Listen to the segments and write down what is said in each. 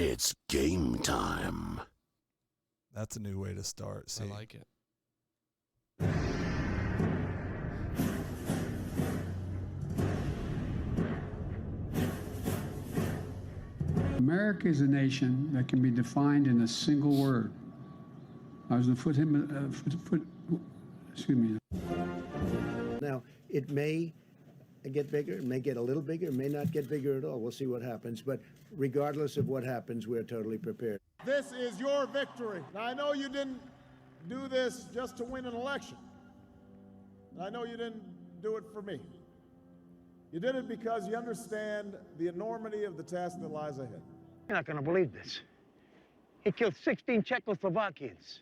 It's game time. That's a new way to start. See? I like it. America is a nation that can be defined in a single word. I was going to excuse me. Now, it may get bigger, it may get a little bigger, it may not get bigger at all. We'll see what happens. But regardless of what happens, we're totally prepared. This is your victory. Now, I know you didn't do this just to win an election. And I know you didn't do it for me. You did it because you understand the enormity of the task that lies ahead. You're not going to believe this. He killed 16 Czechoslovakians.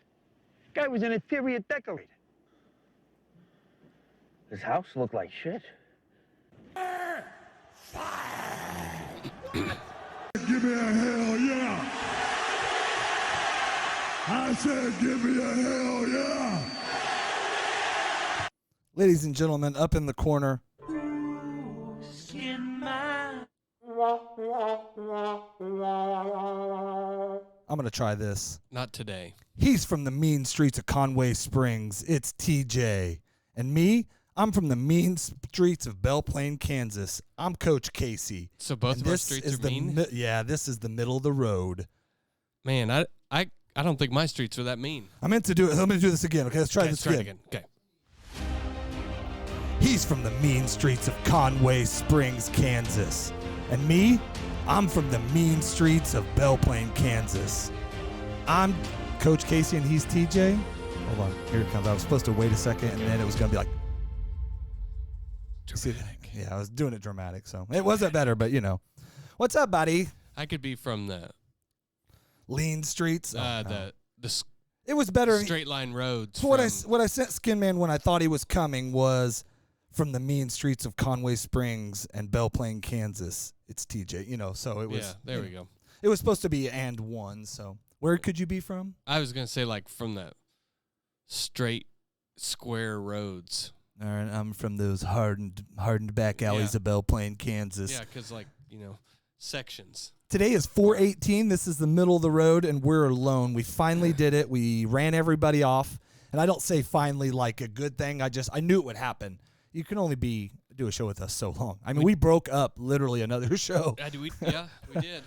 Guy was an interior decorator. His house looked like shit. Give me a hell yeah! I said give me a hell yeah! Ladies and gentlemen, up in the corner. I'm going to try this. Not today. He's from the mean streets of Conway Springs. It's TJ. And me, I'm from the mean streets of Belle Plaine, Kansas. I'm Coach Casey. So both and of our this streets is are mean? Yeah, this is the middle of the road. Man, I don't think my streets are that mean. I meant to do it. Let me do this again. Okay, let's try this again. Okay. He's from the mean streets of Conway Springs, Kansas. And me, I'm from the mean streets of Belle Plaine, Kansas. I'm Coach Casey and he's TJ. Hold on, here it comes. I was supposed to wait a second and then it was going to be like. Dramatic. Yeah, I was doing it dramatic, so it wasn't better, but you know. What's up, buddy? I could be from the lean streets. The it was better. Straight line roads. So what I sent Skin Man when I thought he was coming was from the mean streets of Conway Springs and Belle Plaine, Kansas. It's TJ, you know. So it was. Yeah, there we go. It was supposed to be and one. So where could you be from? I was gonna say like from the straight square roads. All right, I'm from those hardened back alleys of Belle Plaine, Kansas. Yeah, because like sections. Today is 4:18. This is the middle of the road, and we're alone. We finally did it. We ran everybody off, and I don't say finally like a good thing. I knew it would happen. You can only do a show with us so long. I mean, we broke up literally another show. We did.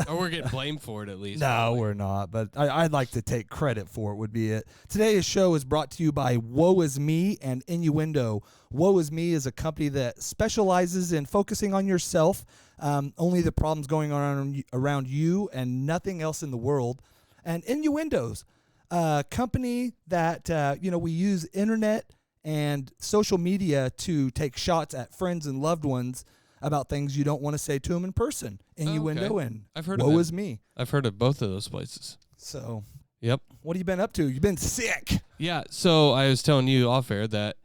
Or we're getting blamed for it at least. No, we're not. But I'd like to take credit for it would be it. Today's show is brought to you by Woe Is Me and Innuendo. Woe Is Me is a company that specializes in focusing on yourself, only the problems going on around you and nothing else in the world. And Innuendo's a company that, we use internet and social media to take shots at friends and loved ones about things you don't want to say to them in person. Innuendo and I've heard Woe of Is Me. I've heard of both of those places. So, yep. What have you been up to? You've been sick. Yeah, so I was telling you off air that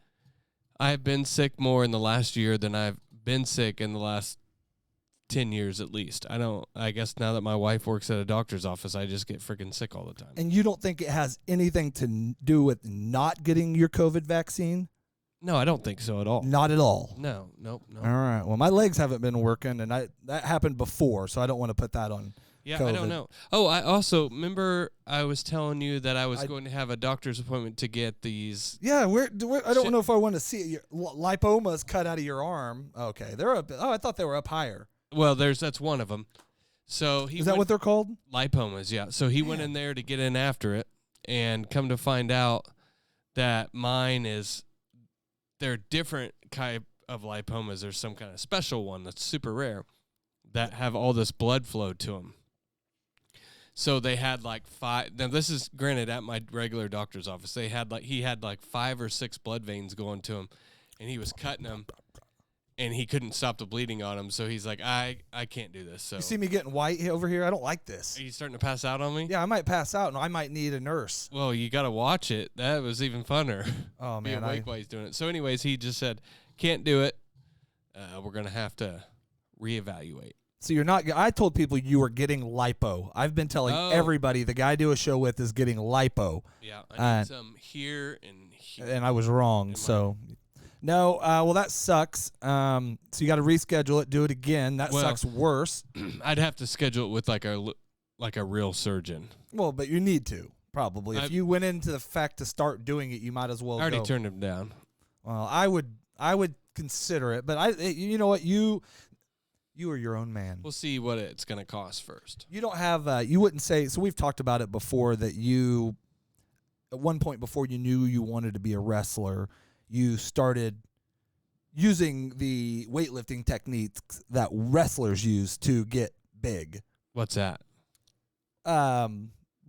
I've been sick more in the last year than I've been sick in the last 10 years at least. I guess now that my wife works at a doctor's office, I just get freaking sick all the time. And you don't think it has anything to do with not getting your COVID vaccine? No, I don't think so at all. Not at all? No. All right. Well, my legs haven't been working, and that happened before, so I don't want to put that on COVID. I don't know. Oh, I also, remember I was telling you that I was going to have a doctor's appointment to get these. Yeah, I don't know if I want to see it. Your lipomas cut out of your arm. Okay. I thought they were up higher. Well, that's one of them. So is that what they're called? Lipomas, yeah. So he went in there to get in after it, and come to find out that they're different type of lipomas. There's some kind of special one that's super rare that have all this blood flow to them. So they had like 5. Now this is granted at my regular doctor's office. He had like 5 or 6 blood veins going to him, and he was cutting them. And he couldn't stop the bleeding on him, so he's like, I can't do this. So you see me getting white over here? I don't like this. Are you starting to pass out on me? Yeah, I might pass out, and I might need a nurse. Well, you got to watch it. That was even funner. Oh, man. Be awake while he's doing it. So anyways, he just said, can't do it. We're going to have to reevaluate. So you're not – I told people you were getting lipo. I've been telling everybody the guy I do a show with is getting lipo. Yeah, I need some here and here. And I was wrong, so – no, well, that sucks. So you got to reschedule it, do it again. That sucks worse. I'd have to schedule it with like like a real surgeon. Well, but you need to probably. I- If you went into the fact to start doing it, you might as well. I already go. turned him down. Well, I would consider it, but you know what, you are your own man. We'll see what it's going to cost first. You don't have you wouldn't say, so we've talked about it before, that you at one point before you knew you wanted to be a wrestler, you started using the weightlifting techniques that wrestlers use to get big. What's that?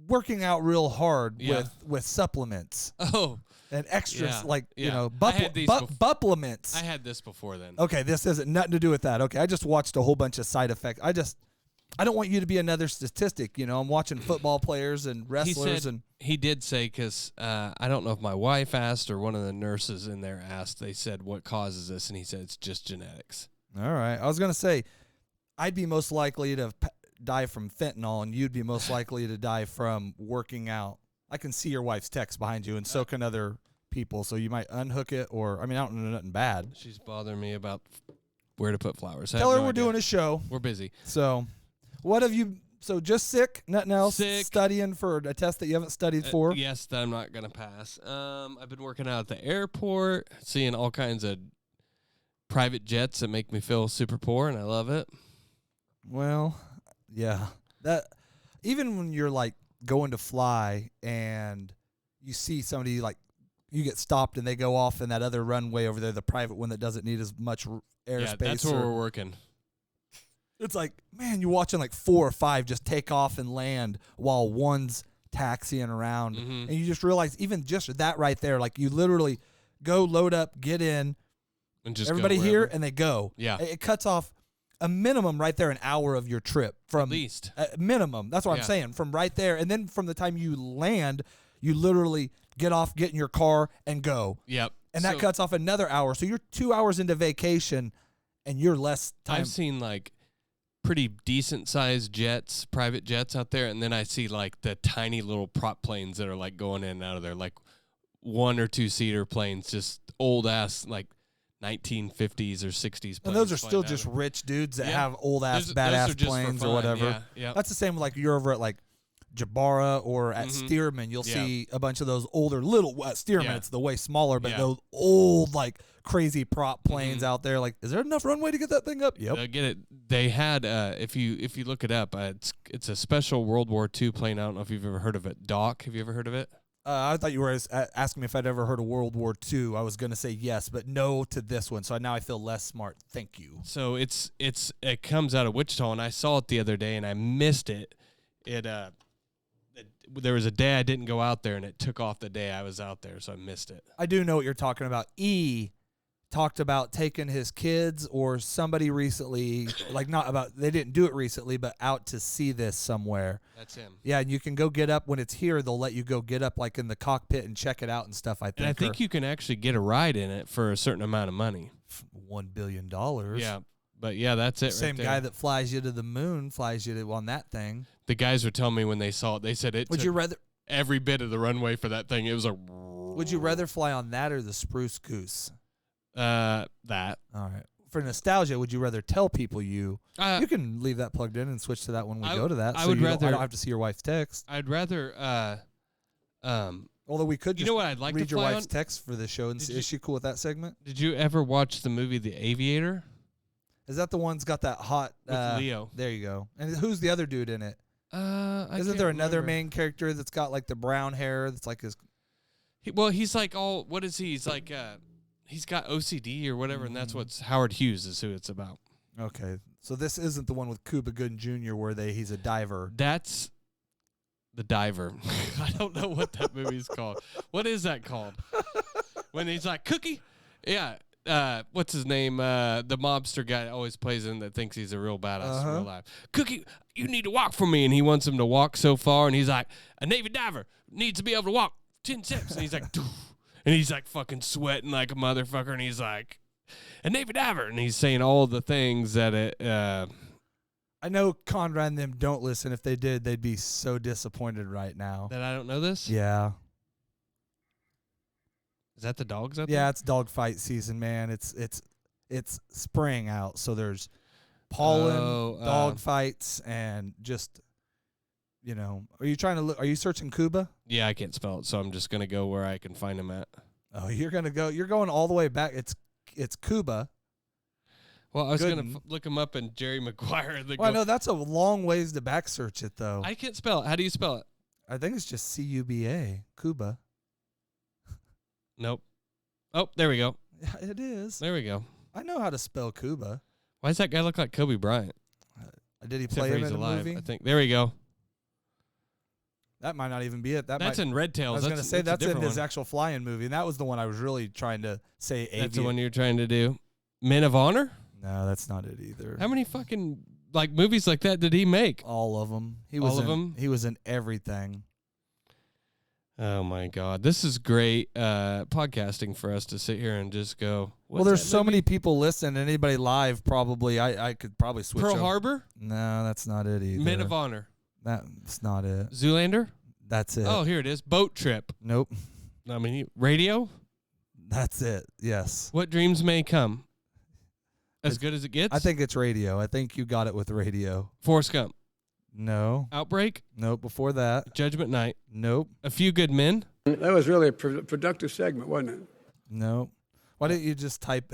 Working out real hard Yeah. with supplements Oh, and extras, Yeah, like you yeah. know, I had these bef- supplements. I had this before then. Okay, this isn't nothing to do with that. Okay, I just watched a whole bunch of side effects. I don't want you to be another statistic. You know, I'm watching football players and He wrestlers, said and he did say, because I don't know if my wife asked or one of the nurses in there asked. They said, "What causes this?" And he said, "It's just genetics." all right. I was gonna say, I'd be most likely to die from fentanyl, and you'd be most likely to die from working out. I can see your wife's text behind you, and so can other people. So you might unhook it, or I mean, I don't know nothing bad. She's bothering me about where to put flowers. I Tell have her no we're idea. doing a show. We're busy. So, what have you? So just sick, nothing else. Sick. Studying for a test that you haven't studied for. Yes, that I'm not gonna pass. I've been working out at the airport, seeing all kinds of private jets that make me feel super poor, and I love it. Well, yeah. That even when you're like going to fly and you see somebody, like you get stopped and they go off in that other runway over there, the private one that doesn't need as much airspace. Yeah, that's where we're working. It's like, man, you're watching like 4 or 5 just take off and land while one's taxiing around. Mhm. And you just realize even just that right there, like you literally go load up, get in, And just everybody go here, wherever. and they go. Yeah. It cuts off a minimum right there, an hour of your trip from At least. minimum. That's what Yeah. I'm saying. From right there, and then from the time you land, you literally get off, get in your car, and go. Yep. And that So cuts off another hour. So you're 2 hours into vacation, and you're less time. I've seen like pretty decent sized jets, private jets out there, and then I see like the tiny little prop planes that are like going in and out of there, like 1 or 2 seater planes, just old ass like 1950s or 60s planes. And those are still flying out just of- rich dudes that Yeah. have old ass Those are badass just for planes or fun, whatever. Yeah, yeah. That's the same with like you're over at like Jabara or at Mhm. Stearman. You'll Yeah. see a bunch of those older little Stearman. Yeah. It's the way smaller, but Yeah. those old like crazy prop planes Mhm. out there. Like, is there enough runway to get that thing up? Yep. I get it. They had if you look it up, it's a special World War II plane. I don't know if you've ever heard of it. Doc, have you ever heard of it? I thought you were asking me if I'd ever heard of World War II. I was going to say yes, but no to this one. So now I feel less smart. Thank you. So it comes out of Wichita, and I saw it the other day, and I missed it. There was a day I didn't go out there, and it took off the day I was out there, so I missed it. I do know what you're talking about. E talked about taking his kids or somebody recently, like not about, they didn't do it recently, but out to see this somewhere. That's him. Yeah, and you can go get up when it's here. They'll let you go get up like in the cockpit and check it out and stuff. I think. And I think you can actually get a ride in it for a certain amount of money. $1 billion. Yeah, but yeah, that's it. Same right there. guy that flies you to the moon flies you to, on that thing. The guys were telling me when they saw it, they said it Would took you rather? every bit of the runway for that thing. It was a. Would you rather fly on that or the Spruce Goose? That. All right. For nostalgia, would you rather tell people you You can leave that plugged in and switch to that when we I- go to that? I so would you don't- rather- I don't have to see your wife's text. I'd rather. Although we could You just know what I'd like to read your fly wife's on? text for the show. And Did see, you- is she cool with that segment? Did you ever watch the movie The Aviator Is that the one's got that hot? with Leo? There you go. And who's the other dude in it? Isn't there another main character that's got like the brown hair? That's like his. He's like all. What is he? He's like. He's got OCD or whatever, and that's what's Howard Hughes is who it's about. Okay, so this isn't the one with Cuba Gooding Jr. where he's a diver. That's The Diver. I don't know what that movie's called. What is that called? When he's like, Cookie? Yeah. What's his name? The mobster guy that always plays in that thinks he's a real badass in real life. Cookie, you need to walk for me. And he wants him to walk so far. And he's like, a Navy diver needs to be able to walk 10 steps. And he's like, doof. And he's like fucking sweating like a motherfucker. And he's like, a Navy diver. And he's saying all the things that I know Conrad and them don't listen. If they did, they'd be so disappointed right now. that I don't know this. Yeah. Is that the dogs out Yeah, it's dog fight season, man. It's spring out, so there's pollen, Oh, dog fights, and just you know, are you trying to look? Are you searching Cuba? Yeah, I can't spell it, so I'm just gonna go where I can find him at. Oh, you're going all the way back. It's Cuba. Well, I was Good. gonna look him up in Jerry Maguire. Well, no, that's a long ways to back search it though. I can't spell it. How do you spell it? I think it's just Cuba, Cuba. Nope. Oh, there we go. Yeah, it is. There we go. I know how to spell Cuba. Why does that guy look like Kobe Bryant? Did he Except play for him he's in a alive, movie? I think. There we go. That might not even be it. That's in Red Tails. I was going to say that's in his one. actual fly-in movie, and that was the one I was really trying to say. That's the one you're trying to do. Men of Honor? No, that's not it either. How many fucking like movies like that did he make? All of them. All of them? He was in everything. Oh my God, this is great podcasting for us to sit here and just go. Well, there's so many people listening. Anybody live, probably I could probably switch. Pearl over. Harbor? No, that's not it either. Men of Honor. That's not it. Zoolander? That's it. Oh, here it is. Boat Trip. Nope. I mean, Radio? That's it. Yes. What Dreams May Come. As good as it gets? I think it's Radio. I think you got it with Radio. Forrest Gump. No. Outbreak? Nope. Before that. Judgment Night. Nope. A Few Good Men. That was really a productive segment, wasn't it? Nope. Why didn't you just type?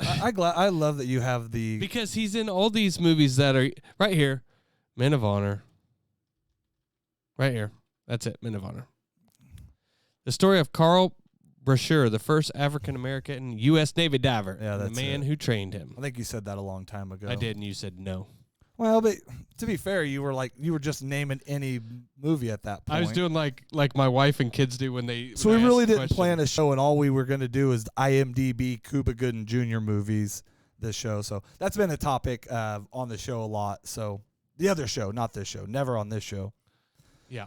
I love that you have the. Because he's in all these movies that are right here. Men of Honor. Right here. That's it. Men of Honor. The story of Carl Brashear, the first African-American U.S. Navy diver. Yeah, and that's the man it. who trained him. I think you said that a long time ago. I did, and you said no. Well, but to be fair, you were just naming any movie at that point. I was doing like my wife and kids do when they. So when we I really ask didn't questions. plan a show, and all we were going to do is IMDb Cuba Gooding Jr. movies. This show, so that's been a topic on the show a lot. So the other show, not this show, never on this show. Yeah.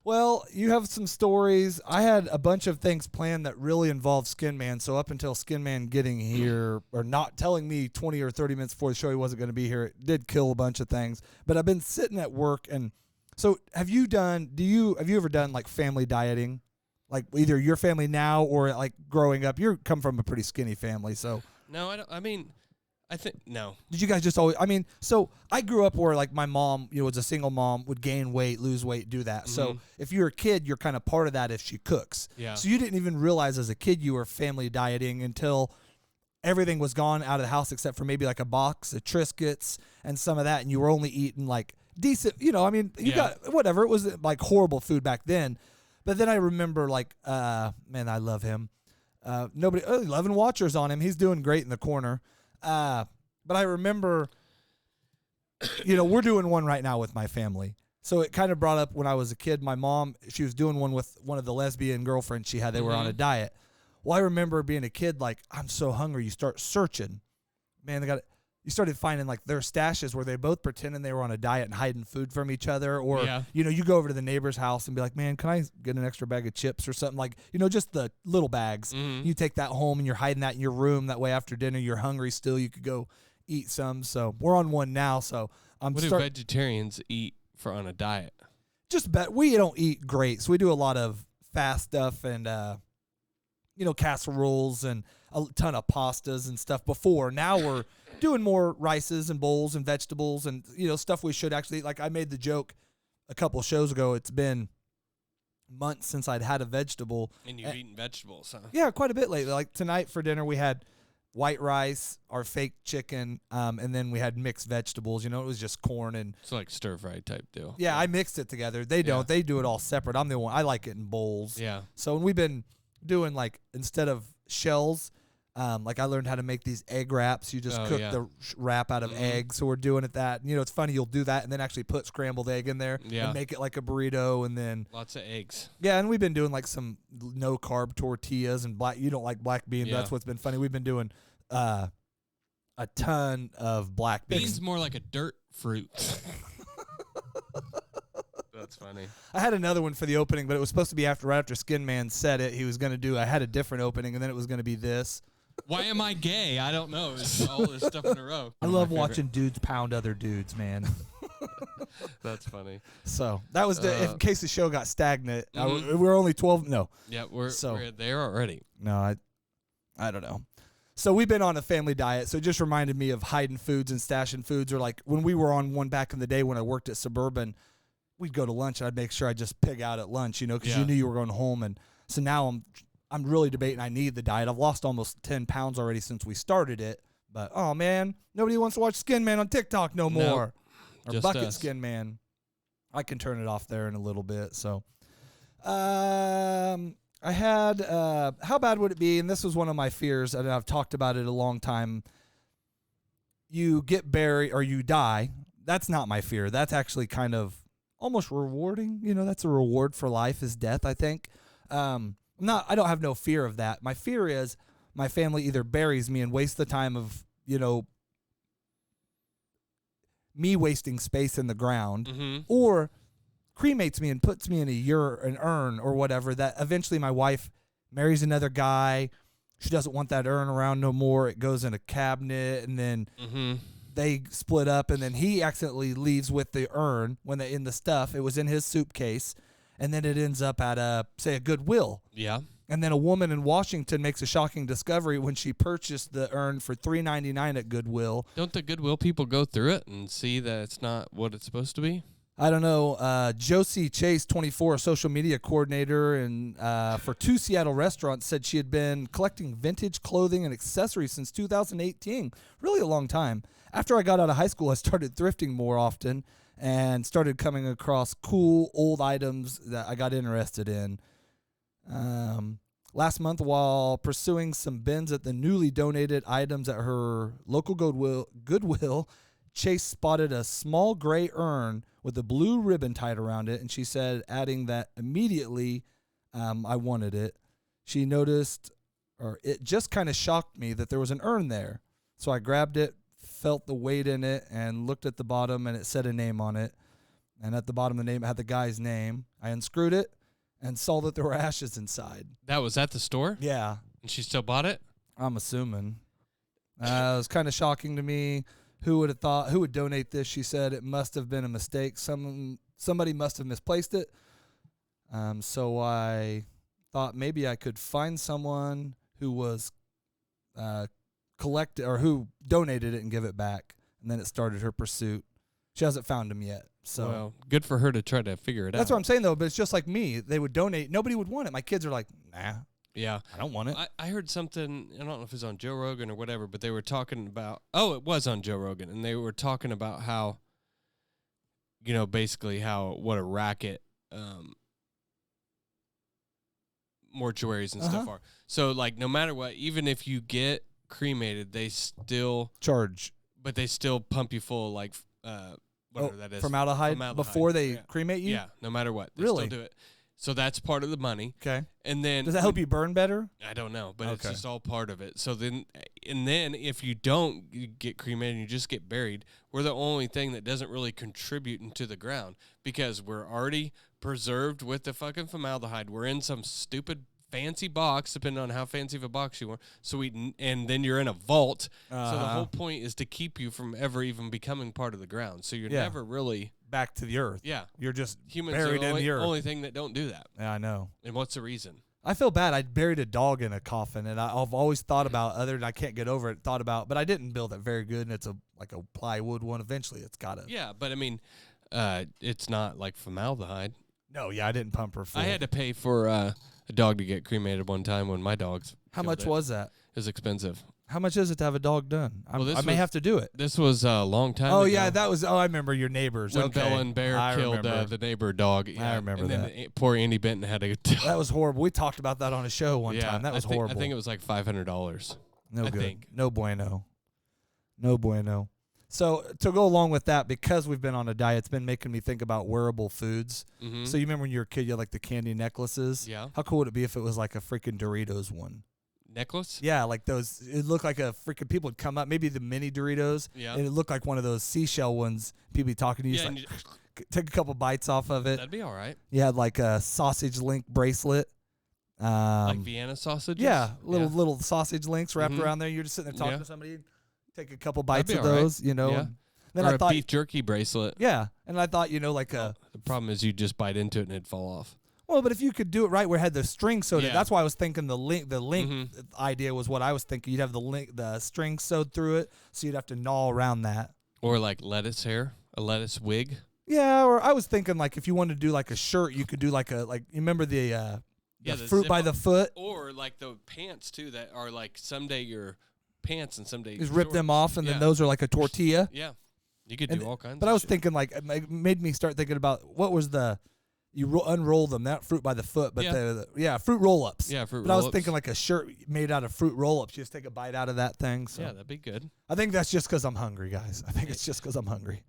Well, you have some stories. I had a bunch of things planned that really involved Skin Man. So up until Skin Man getting here, or not telling me 20 or 30 minutes before the show he wasn't going to be here, it did kill a bunch of things. But I've been sitting at work, and so have you ever done like family dieting? Like either your family now or like growing up? You come from a pretty skinny family, so. No, I don't. I mean, I think no. Did you guys just always? I mean, so I grew up where like my mom, was a single mom, would gain weight, lose weight, do that. So if you're a kid, you're kind of part of that if she cooks. Yeah. So you didn't even realize as a kid you were family dieting until everything was gone out of the house except for maybe like a box of Triscuits and some of that, and you were only eating like decent. I mean, you got whatever. It was like horrible food back then, but then I remember like, man, I love him. 11 watchers on him. He's doing great in the corner. But I remember, we're doing one right now with my family. So it kind of brought up when I was a kid, my mom, she was doing one with one of the lesbian girlfriends she had. They were on a diet. Well, I remember being a kid, like, I'm so hungry. You start searching. Man, you started finding like their stashes where they both pretending they were on a diet and hiding food from each other. Or, you go over to the neighbor's house and be like, man, can I get an extra bag of chips or something? Like, just the little bags. You take that home and you're hiding that in your room. That way after dinner, you're hungry still. You could go eat some. So we're on one now. So What do vegetarians eat on a diet? We don't eat great. So we do a lot of fast stuff and, casseroles and a ton of pastas and stuff before. Now we're doing more rices and bowls and vegetables and, stuff we should actually eat. Like I made the joke a couple shows ago. It's been months since I'd had a vegetable. And you've eaten vegetables, huh? Yeah, quite a bit lately. Like tonight for dinner, we had white rice, our fake chicken, and then we had mixed vegetables. It was just corn and. It's like stir fry type deal. Yeah, I mixed it together. They don't. Yeah. They do it all separate. I'm the one. I like it in bowls. Yeah. So we've been doing like instead of shells. Like I learned how to make these egg wraps. You just cook the wrap out of eggs. So we're doing it that. It's funny. You'll do that and then actually put scrambled egg in there and make it like a burrito and then. Lots of eggs. Yeah, and we've been doing like some no carb tortillas and black. You don't like black beans. Yeah. That's what's been funny. We've been doing a ton of black beans. Beans more like a dirt fruit. That's funny. I had another one for the opening, but it was supposed to be right after Skin Man said it. He was going to do. I had a different opening, and then it was going to be this. Why am I gay? I don't know. It's all this stuff in a row. I love watching dudes pound other dudes, man. That's funny. So that was in case the show got stagnant. We're only 12. No. Yeah, we're there already. No, I don't know. So we've been on a family diet. So it just reminded me of hiding foods and stashing foods. Or like when we were on one back in the day when I worked at Suburban, we'd go to lunch. And I'd make sure I just pig out at lunch, because Yeah. you knew you were going home. And so now I'm really debating. I need the diet. I've lost almost 10 pounds already since we started it. But oh man, nobody wants to watch Skin Man on TikTok no more. Or just Bucket us. Skin Man. I can turn it off there in a little bit. So, I had, how bad would it be? And this was one of my fears, and I've talked about it a long time. You get buried or you die. That's not my fear. That's actually kind of almost rewarding. That's a reward for life is death, I think. I don't have no fear of that. My fear is my family either buries me and wastes the time of, me wasting space in the ground, or cremates me and puts me in an urn or whatever, that eventually my wife marries another guy. She doesn't want that urn around no more. It goes in a cabinet, and then they split up, and then he accidentally leaves with the urn in the stuff. It was in his soup case, and then it ends up at a Goodwill. Yeah. And then a woman in Washington makes a shocking discovery when she purchased the urn for $3.99 at Goodwill. Don't the Goodwill people go through it and see that it's not what it's supposed to be? I don't know. Josie Chase, 24, a social media coordinator and for 2 Seattle restaurants, said she had been collecting vintage clothing and accessories since 2018. Really a long time. After I got out of high school, I started thrifting more often and started coming across cool old items that I got interested in. Last month, while pursuing some bins at the newly donated items at her local Goodwill, Chase spotted a small gray urn with a blue ribbon tied around it, and she said, adding that immediately I wanted it. She noticed, or it just kind of shocked me that there was an urn there. So I grabbed it, felt the weight in it, and looked at the bottom, and it said a name on it. And at the bottom of the name, it had the guy's name. I unscrewed it and saw that there were ashes inside. That was at the store? Yeah. And she still bought it? I'm assuming. It was kind of shocking to me. Who would have thought? Who would donate this? She said it must have been a mistake. Somebody must have misplaced it. So I thought maybe I could find someone who was who donated it and give it back. And then it started her pursuit. She hasn't found him yet. So well, good for her to try to figure it out. that's what I'm saying though. But it's just like me. They would donate. Nobody would want it. My kids are like, nah. Yeah. I don't want it. I heard something, I don't know if it was on Joe Rogan or whatever, but they were talking about, it was on Joe Rogan, and they were talking about how, basically what a racket mortuaries and stuff are. So, like, no matter what, even if you get cremated, they still charge. But they still pump you full of, like, whatever that is. Formaldehyde before they cremate you? Yeah, no matter what. They Really? still do it. So that's part of the money. Okay. And then does that help you burn better? I don't know, but it's Okay. just all part of it. So then if you don't get cremated and you just get buried, we're the only thing that doesn't really contribute into the ground because we're already preserved with the fucking formaldehyde. We're in some stupid fancy box, depending on how fancy of a box you want. And then you're in a vault. So the whole point is to keep you from ever even becoming part of the ground. So you're never really back to the earth. Yeah. You're just humans buried are in the earth. only thing that don't do that. Yeah, I know. And what's the reason? I feel bad. I buried a dog in a coffin, and I've always thought about I can't get over it. But I didn't build it very good, and it's like a plywood one. Eventually, it's got to. Yeah, but I mean, it's not like formaldehyde. No, yeah, I didn't pump her full. I had to pay for a dog to get cremated one time when my dogs. How much was that? It was expensive. How much is it to have a dog done? I may was- have to do it. This was a long time ago. Oh yeah, that was. Oh, I remember your neighbors. When Okay. Bella and Bear I killed remember. the neighbor dog. I remember and that. Then poor Andy Benton had to. That was horrible. We talked about that on a show one time. That was horrible. I think it was like $500. No I good. think. No bueno. No bueno. So to go along with that, because we've been on a diet, it's been making me think about wearable foods. Mhm. So you remember when you were a kid, you had like the candy necklaces? Yeah. How cool would it be if it was like a freaking Doritos one? Necklace? Yeah, like those. It looked like a freaking. People would come up, maybe the mini Doritos. Yeah. And it looked like one of those seashell ones. People be talking to you. Yeah, just and like, take a couple bites off of it. That'd be all right. You had like a sausage link bracelet. Like Vienna sausages? Yeah, little sausage links wrapped Mhm. around there. You're just sitting there talking Yeah. to somebody. Take a couple bites That'd of be all right. those, you know. Yeah. and then Or I a thought, beef jerky bracelet. yeah, and I thought, like a. The problem is you just bite into it and it'd fall off. Well, but if you could do it right, where it had the string sewed, Yeah. that's why I was thinking the link Mhm. idea was what I was thinking. You'd have the string sewed through it, so you'd have to gnaw around that. Or like lettuce hair, a lettuce wig. Yeah, or I was thinking like if you wanted to do like a shirt, you could do like you remember the the fruit by zip the up. foot? Or like the pants too that are like someday your pants and someday Just your rip them shorts. off, and Yeah. then those are like a tortilla. Yeah, you could And- do all kinds. But of I was shit. thinking like it made me start thinking about what was you unroll them, not fruit by the foot, but fruit roll-ups. Yeah, fruit But I was roll-ups. thinking like a shirt made out of fruit roll-ups. You just take a bite out of that thing. So Yeah, that'd be good. I think that's just because I'm hungry, guys. I think it's just because I'm hungry.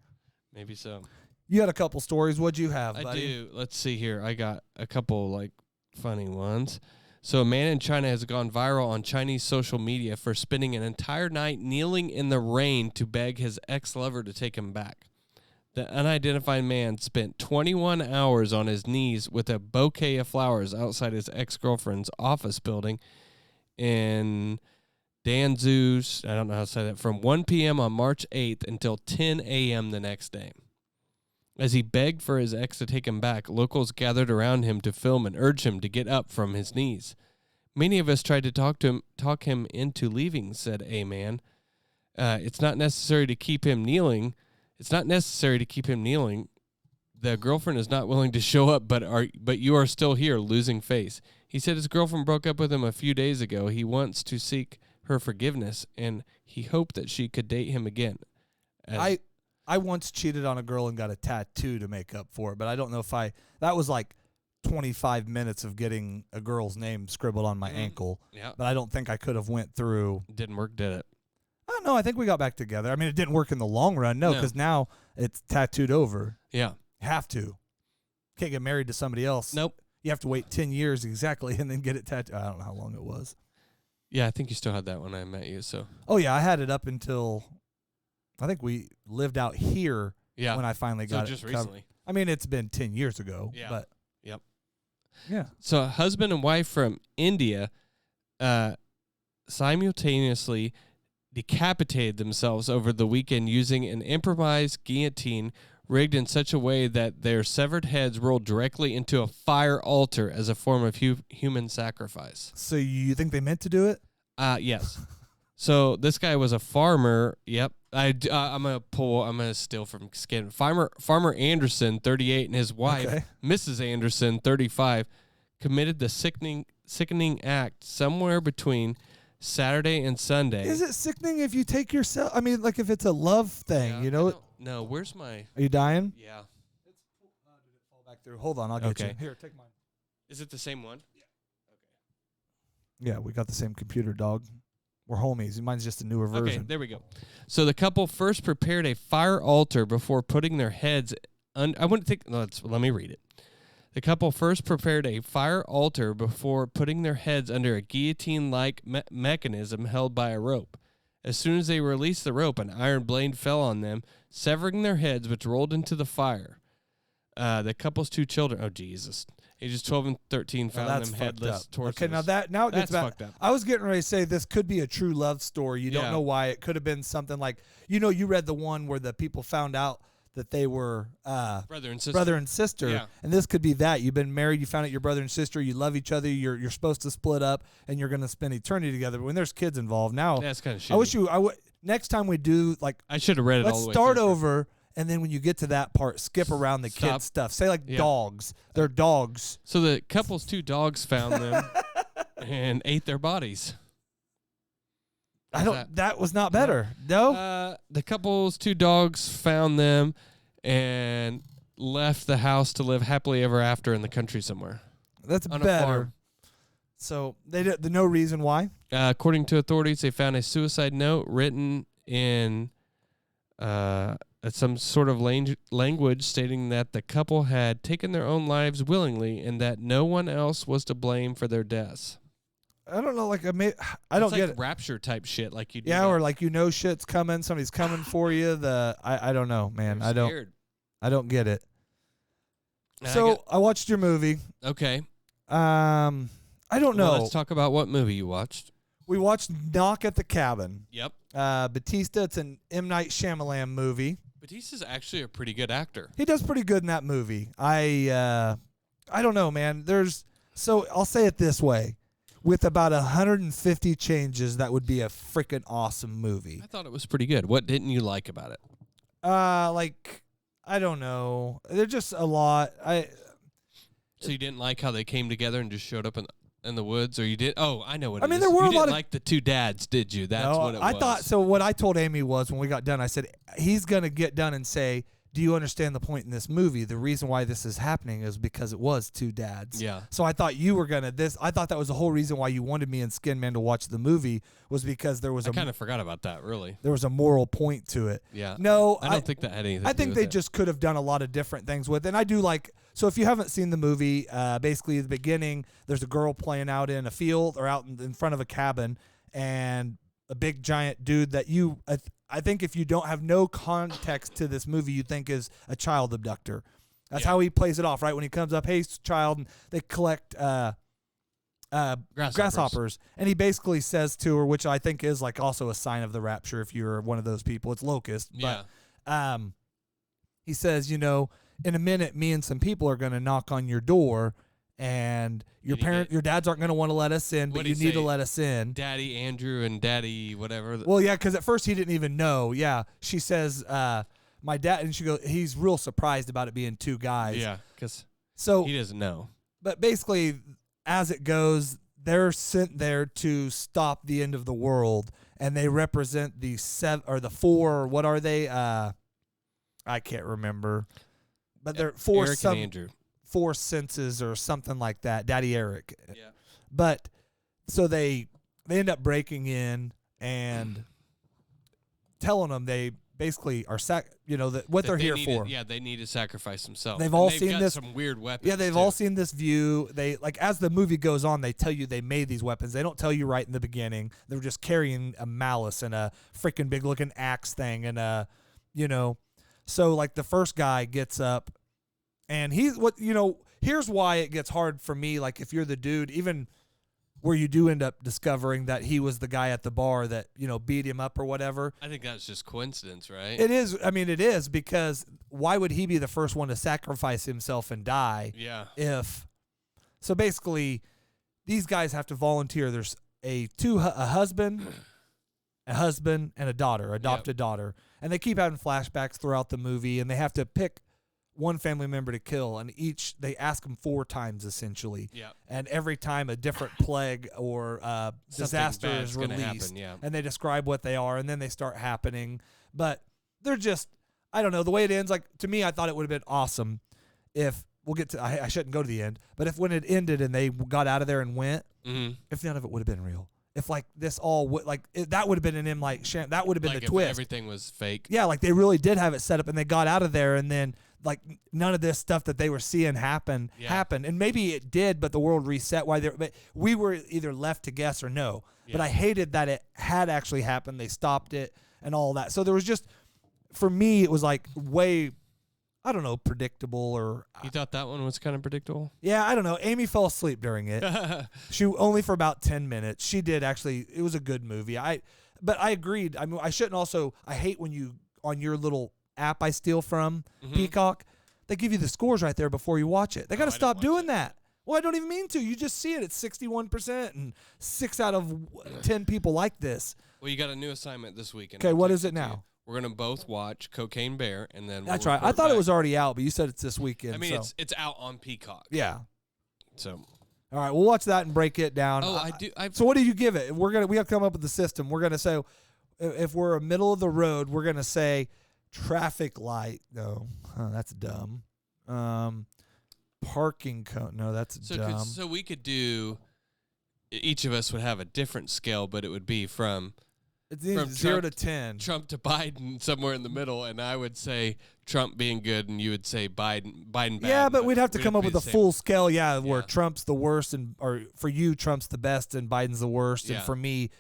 Maybe so. You had a couple stories. What'd you have, I buddy? do. Let's see here. I got a couple like funny ones. So a man in China has gone viral on Chinese social media for spending an entire night kneeling in the rain to beg his ex-lover to take him back. The unidentified man spent 21 hours on his knees with a bouquet of flowers outside his ex-girlfriend's office building in Danzhou, I don't know how to say that, from 1 p.m. on March 8th until 10 a.m. the next day. As he begged for his ex to take him back, locals gathered around him to film and urge him to get up from his knees. Many of us tried to talk him into leaving, said a man. It's not necessary to keep him kneeling. The girlfriend is not willing to show up, but you are still here, losing face. He said his girlfriend broke up with him a few days ago. He wants to seek her forgiveness, and he hoped that she could date him again. I once cheated on a girl and got a tattoo to make up for it, but I don't know if that was like 25 minutes of getting a girl's name scribbled on my ankle. Yeah. But I don't think I could have went through. Didn't work, did it? Oh, no, I think we got back together. I mean, it didn't work in the long run, no, because now it's tattooed over. Yeah. Have to. Can't get married to somebody else. Nope. You have to wait 10 years exactly and then get it tattooed. I don't know how long it was. Yeah, I think you still had that when I met you, so. Oh, yeah, I had it up until I think we lived out here Yeah. when I finally So got just it covered. recently. I mean, it's been 10 years ago. Yeah. But Yep. yeah. So a husband and wife from India simultaneously decapitated themselves over the weekend using an improvised guillotine rigged in such a way that their severed heads rolled directly into a fire altar as a form of human sacrifice. So you think they meant to do it? Yes. So this guy was a farmer. Yep. I'm gonna steal from Skin. Farmer Anderson, 38, and his wife, Okay. Mrs. Anderson, 35, committed the sickening act somewhere between Saturday and Sunday. Is it sickening if you take yourself? I mean, like if it's a love thing, Yeah, you know? I don't- No, where's my? Are you dying? Yeah. Fall back through. Hold on, I'll get you. Okay. Here, take mine. Is it the same one? Yeah, we got the same computer, dog. We're homies. Mine's just a newer Okay, version. there we go. So the couple first prepared a fire altar before putting their heads. I wouldn't think. Let me read it. The couple first prepared a fire altar before putting their heads under a guillotine-like mechanism held by a rope. As soon as they released the rope, an iron blade fell on them, severing their heads, which rolled into the fire. The couple's two children, oh Jesus, ages 12 and 13, Now found that's them fucked headless up. torsos. Okay, now it That's gets back. fucked up. I was getting ready to say this could be a true love story. You don't Yeah. know why. It could have been something like, you read the one where the people found out that they were Brother and sister. brother and sister, Yeah. and this could be that. You've been married, you found out your brother and sister, you love each other, you're supposed to split up, and you're going to spend eternity together. But when there's kids involved, now That's kind of shitty. I wish next time we do like I should have read it all let's the way start through. over, and then when you get to that part, skip around the Stop. kid stuff. Say like Yeah. dogs. They're dogs. So the couple's two dogs found them and ate their bodies. How's That was not better. No. The couple's two dogs found them and left the house to live happily ever after in the country somewhere. That's on a better. farm. So they did no reason why. According to authorities, they found a suicide note written in some sort of language stating that the couple had taken their own lives willingly and that no one else was to blame for their deaths. I don't know. Like I don't It's like get it. rapture type shit. Like you. Do Yeah, that. or like shit's coming. Somebody's coming for you. I don't know, man. You're scared. I don't get it. And So I watched your movie. Okay. I don't know. Well, let's talk about what movie you watched. We watched Knock at the Cabin. Yep. Batista. It's an M. Night Shyamalan movie. Batista's actually a pretty good actor. He does pretty good in that movie. I don't know, man. So I'll say it this way. With about 150 changes, that would be a freaking awesome movie. I thought it was pretty good. What didn't you like about it? Like I don't know. They're just a lot. So you didn't like how they came together and just showed up in the woods, or you did? Oh, I know what. I it mean, is. there were you a lot didn't of- like the two dads, did you? That's no, what it I was. thought so. What I told Amy was when we got done, I said he's gonna get done and say, "Do you understand the point in this movie? The reason why this is happening is because it was two dads." Yeah. So I thought you were gonna this. I thought that was the whole reason why you wanted me and Skin Man to watch the movie was because there was I kind of forgot about that. Really. there was a moral point to it. Yeah. No, I don't think that had anything. I to think do they with it. just could have done a lot of different things with it. And I do like, so if you haven't seen the movie, basically at the beginning, there's a girl playing out in a field or out in front of a cabin, and a big giant dude that I think if you don't have no context to this movie, you think is a child abductor. That's how he plays it off, right? When he comes up, hey, child, and they collect grasshoppers. And he basically says to her, which I think is like also a sign of the rapture if you're one of those people, it's locust. Yeah. But he says, in a minute, me and some people are going to knock on your door, and your dads aren't going to want to let us in, but What'd you he need to say? let us in. Daddy Andrew and Daddy whatever. Well, yeah, because at first he didn't even know. Yeah, she says, my dad, and she goes, he's real surprised about it being two guys. Yeah, because So, he doesn't know. but basically, as it goes, they're sent there to stop the end of the world, and they represent the four. What are they? I can't remember, but they're four. Eric and Andrew. Four senses or something like that. Daddy Eric. Yeah. But so they end up breaking in and telling them they basically are what they're here for. They need to sacrifice themselves. They've And all they've seen got this- some weird weapons. Yeah, they've too. all seen this view. They as the movie goes on, they tell you they made these weapons. They don't tell you right in the beginning. They're just carrying a malice and a freaking big looking axe thing and So like the first guy gets up, and here's why it gets hard for me. Like if you're the dude, even where you do end up discovering that he was the guy at the bar that beat him up or whatever. I think that's just coincidence, right? It is. I mean, it is, because why would he be the first one to sacrifice himself and die? Yeah. So basically, these guys have to volunteer. There's a husband, and a daughter, adopted daughter, and they keep having flashbacks throughout the movie, and they have to pick one family member to kill, and they ask them 4 times essentially. Yeah. And every time a different plague or disaster bad's is gonna released, happen, yeah. and they describe what they are, and then they start happening. But they're just, I don't know, the way it ends. Like to me, I thought it would have been awesome if we'll get to. I shouldn't go to the end, but if when it ended and they got out of there and went, if none of it would have been real. If like this all that would have been an M. Night Shyamalan, that would have been Like the if twist. everything was fake. Yeah, like they really did have it set up, and they got out of there, and then like none of this stuff that they were seeing happened, and maybe it did, but the world reset. But we were either left to guess or no. Yeah. But I hated that it had actually happened. They stopped it and all that. So there was just, for me, it was like way, I don't know, predictable or. You thought that one was kind of predictable? Yeah, I don't know. Amy fell asleep during it. She only for about 10 minutes. She did actually. It was a good movie. But I agreed. I mean, I shouldn't also. I hate when you on your little app I steal from Peacock, they give you the scores right there before you watch it. They got to stop doing that. Well, I don't even mean to. You just see it. It's 61%, and 6 out of 10 people like this. Well, you got a new assignment this weekend. Okay, what is it now? We're gonna both watch Cocaine Bear, and then That's we'll right. I report thought it back. was already out, but you said it's this weekend. I mean, so. it's out on Peacock. Yeah. So. All right, we'll watch that and break it down. Oh, I do. So what do you give it? We have to come up with the system. We're gonna say, if we're a middle of the road, we're gonna say traffic light. No, that's dumb. Parking cone. No, that's dumb. So we could do. Each of us would have a different scale, but it would be from It's 0 to 10. Trump to Biden, somewhere in the middle, and I would say Trump being good, and you would say Biden bad. Yeah, but we'd have to come up be with a the same. full scale. Yeah, where Trump's the worst, or for you, Trump's the best, and Biden's the worst, and Yeah. for me,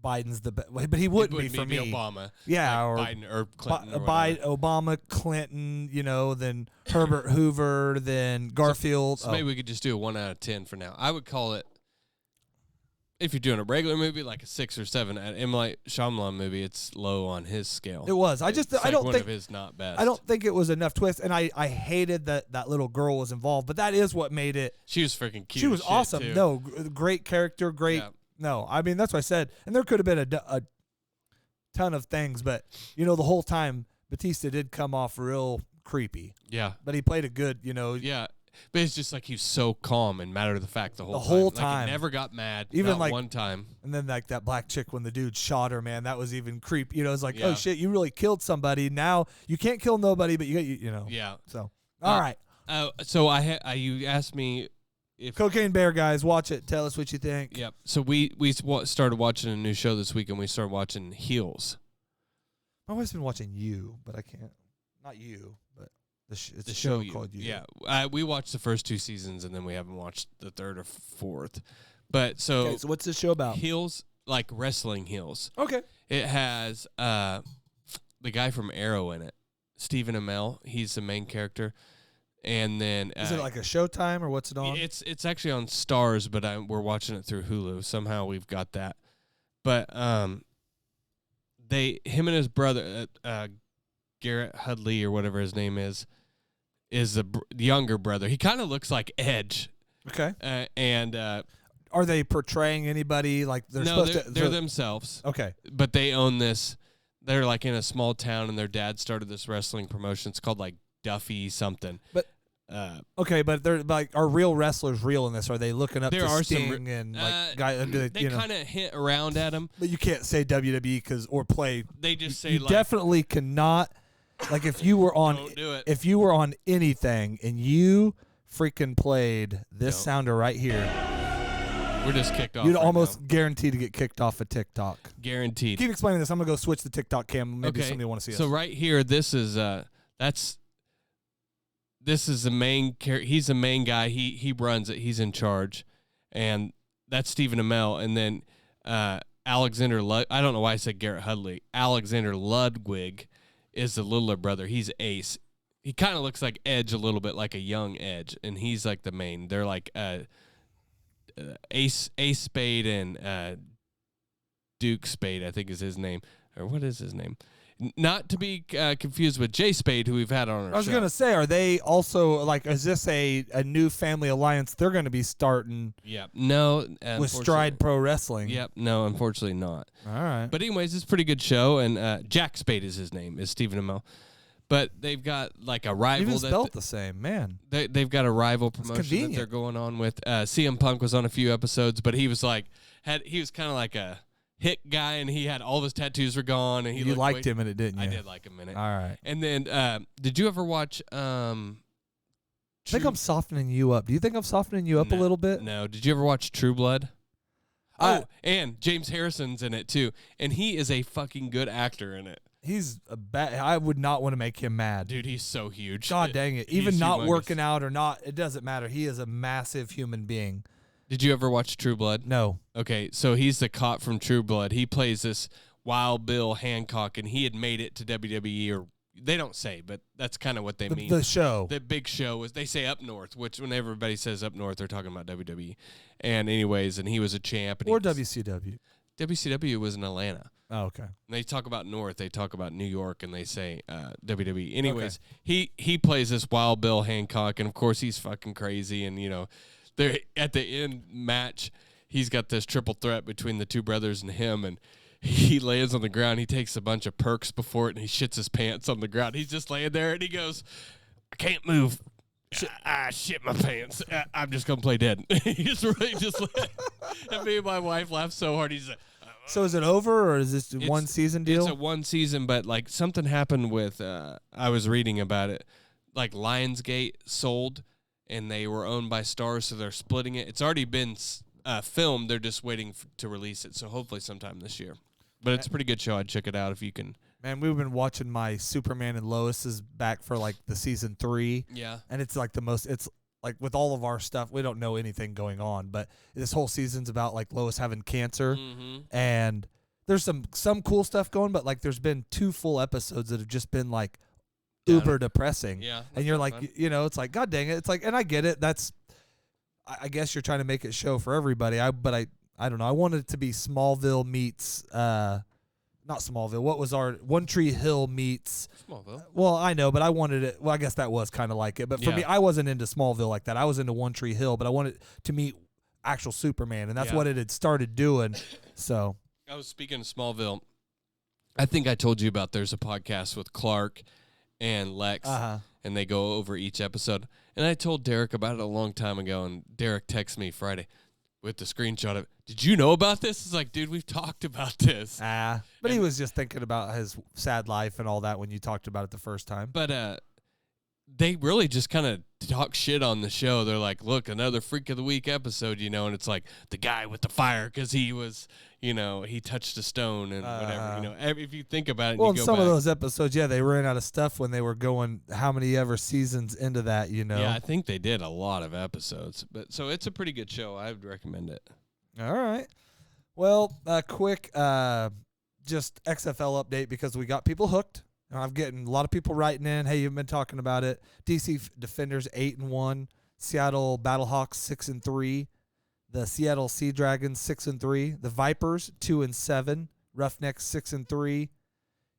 Biden's the best. But he wouldn't be for me. Obama. Yeah, like Biden or Clinton. or Biden, whatever. Obama, Clinton, then Herbert Hoover, then Garfield. So maybe we could just do a 1 out of 10 for now. I would call it, if you're doing a regular movie, like a 6 or 7. An M. Night Shyamalan movie, it's low on his scale. It was. I don't one think of his not best. I don't think it was enough twist, and I hated that little girl was involved. But that is what made it. She was freaking cute. She was as shit, awesome. too. No, great character, great. Yeah. No, I mean that's what I said, and there could have been a ton of things, but the whole time Batista did come off real creepy. Yeah. But he played a good, Yeah. But it's just like he was so calm and matter of the fact the whole whole time. Like, time. he never got mad. Even not like one time. And then like that black chick when the dude shot her, man, that was even creepy. It's like, Yeah. oh shit, you really killed somebody. Now you can't kill nobody, but Yeah. So all right, So you asked me if Cocaine Bear guys, watch it. Tell us what you think. Yep. So we started watching a new show this week, and we started watching Heels. I've always been watching You, but I can't. Not You, but it's The a show You. called You. Yeah. We watched the first 2 seasons, and then we haven't watched the 3rd or 4th. But so, Okay, so what's this show about? Heels, like wrestling heels. Okay. It has the guy from Arrow in it, Stephen Amell. He's the main character. And then Is it like a Showtime or what's it on? It's actually on Stars, but we're watching it through Hulu. Somehow we've got that. But him and his brother, Garrett Hudley or whatever his name is the younger brother. He kind of looks like Edge. Okay. And are they portraying anybody like they're no, supposed to? they're themselves. Okay. But they own this. They're like in a small town, and their dad started this wrestling promotion. It's called like Duffy something. But okay, but they're like, are real wrestlers real in this? Are they looking up there to are Sting some and like guy? they kind of hint around at him, but you can't say WWE or play. They just say you like, definitely cannot. Like if you were on, Don't do it. if you were on anything and you freaking played this Don't. sounder right here, we're just kicked off. you'd right almost now. guarantee to get kicked off of TikTok. Guaranteed. Keep explaining this. I'm gonna go switch the TikTok cam. Maybe Okay, somebody want to see us. So right here, this is the main he's the main guy. He runs it. He's in charge, and that's Stephen Amell. And then Alexander I don't know why I said Garrett Hudley. Alexander Ludwig is the littler brother. He's Ace. He kind of looks like Edge a little bit, like a young Edge, and he's like the main. They're like Ace Spade and Duke Spade, I think is his name, or what is his name? Not to be confused with Jay Spade, who we've had on our show. I was gonna say, are they also like? Is this a new family alliance? They're gonna be starting. Yeah. No. With Stride Pro Wrestling. Yep. No, unfortunately not. All right. But anyways, it's a pretty good show, and Jack Spade is his name, is Stephen Amell. But they've got like a rival. Even spelled the same, man. They've got a rival promotion that convenient. they're going on with. CM Punk was on a few episodes, but he was like he was kind of like a hick guy, and he had all of his tattoos were gone, and You liked him in it, didn't you? I did like him in it. All right. And then did you ever watch? I think I'm softening you up. Do you think I'm softening you up a little bit? No. Did you ever watch True Blood? And James Harrison's in it too, and he is a fucking good actor in it. He's a bad. I would not want to make him mad. Dude, he's so huge. God dang it. He's Even not humongous. working out or not, it doesn't matter. He is a massive human being. Did you ever watch True Blood? No. Okay, so he's the cop from True Blood. He plays this Wild Bill Hancock, and he had made it to WWE, or they don't say, but that's kind of what they mean. The show. The big show is, they say up north, which when everybody says up north, they're talking about WWE. And anyways, and he was a champ. And Or WCW. WCW was in Atlanta. Oh, okay. And they talk about North, they talk about New York, and they say WWE. Anyways, he plays this Wild Bill Hancock, and of course he's fucking crazy. And they're at the end match, he's got this triple threat between the two brothers and him, and he lands on the ground. He takes a bunch of perks before it, and he shits his pants on the ground. He's just laying there, and he goes, "I can't move. I shit my pants. I'm just gonna play dead." He's really just like, and me and my wife laughed so hard. He's like, So is it over, or is this one season deal? It's a one season, but like something happened with. I was reading about it. Like Lionsgate sold, and they were owned by Starz, so they're splitting it. It's already been filmed. They're just waiting to release it. So hopefully sometime this year. But it's a pretty good show. I'd check it out if you can. Man, we've been watching my Superman and Lois is back for like the season 3. Yeah. And it's like the most. It's like with all of our stuff, we don't know anything going on, but this whole season's about like Lois having cancer, and there's some cool stuff going, but like there's been 2 full episodes that have just been like uber depressing. Yeah, and you're like, fun. it's like, God dang it, it's like, and I get it. That's, I guess you're trying to make it show for everybody. But I don't know. I wanted it to be Smallville meets. Not Smallville. What was our One Tree Hill meets Smallville? Well, I know, but I wanted it. Well, I guess that was kind of like it. But for Yeah. me, I wasn't into Smallville like that. I was into One Tree Hill, but I wanted to meet actual Superman, and that's Yeah. what it had started doing. So I was speaking of Smallville. I think I told you about there's a podcast with Clark and Lex, Uh-huh. and they go over each episode. And I told Derek about it a long time ago, and Derek texted me Friday with the screenshot of it. Did you know about this? It's like, dude, we've talked about this. But he was just thinking about his sad life and all that when you talked about it the first time. But they really just kind of talk shit on the show. They're like, look, another Freak of the Week episode, and it's like the guy with the fire because he was, he touched a stone and whatever. If you think about it, Well, and in you go some back, of those episodes, they ran out of stuff when they were going how many ever seasons into that, Yeah, I think they did a lot of episodes. But so it's a pretty good show. I would recommend it. All right. Well, quick just XFL update because we got people hooked. I'm getting a lot of people writing in. Hey, you've been talking about it. DC Defenders 8-1, Seattle Battlehawks 6-3, the Seattle Sea Dragons 6-3, the Vipers 2-7, Roughnecks 6-3,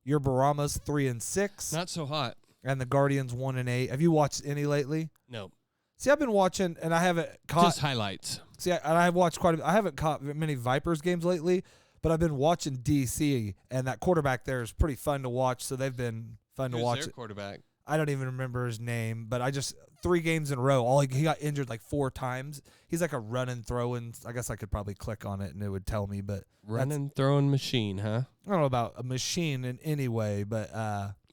your Baramas 3-6, Not so hot. and the Guardians 1-8. Have you watched any lately? No, See, I've been watching, and I haven't caught. just highlights. See, I've watched I haven't caught many Vipers games lately, but I've been watching DC, and that quarterback there is pretty fun to watch. So they've been fun to Who's watch. their quarterback? I don't even remember his name, but I just 3 games in a row. He got injured like 4 times. He's like a run and throw, and I guess I could probably click on it and it would tell me. But Running, throwing machine, huh? I don't know about a machine in any way, but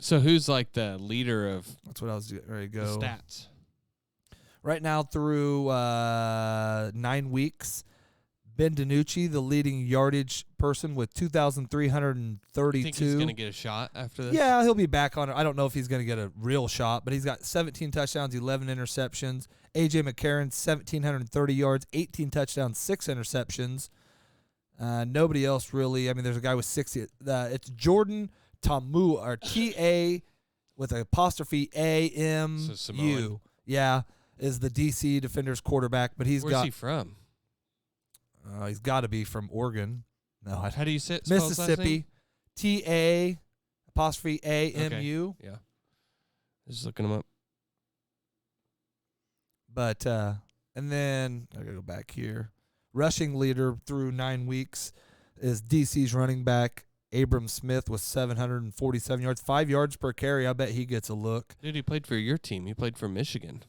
So who's like the leader of that's what I was getting ready to the go. stats? Right now through 9 weeks, Ben DiNucci, the leading yardage person with 2,332. Think he's gonna get a shot after this? Yeah, he'll be back on it. I don't know if he's going to get a real shot, but he's got 17 touchdowns, 11 interceptions. A.J. McCarron, 1,730 yards, 18 touchdowns, 6 interceptions. Nobody else really. I mean, there's a guy with 60. It's Jordan Tamu, or T-A with an apostrophe A-M-U. So Samoan. Yeah, is the D.C. Defenders quarterback, but he's Where's he from? he's got to be from Oregon. No, How do you say it? Spell his last name? Mississippi. T-A apostrophe A-M-U. Yeah. Just looking him up. But and then I gotta go back here. Rushing leader through 9 weeks is DC's running back Abram Smith with 747 yards, 5 yards per carry. I bet he gets a look. Dude, he played for your team. He played for Michigan.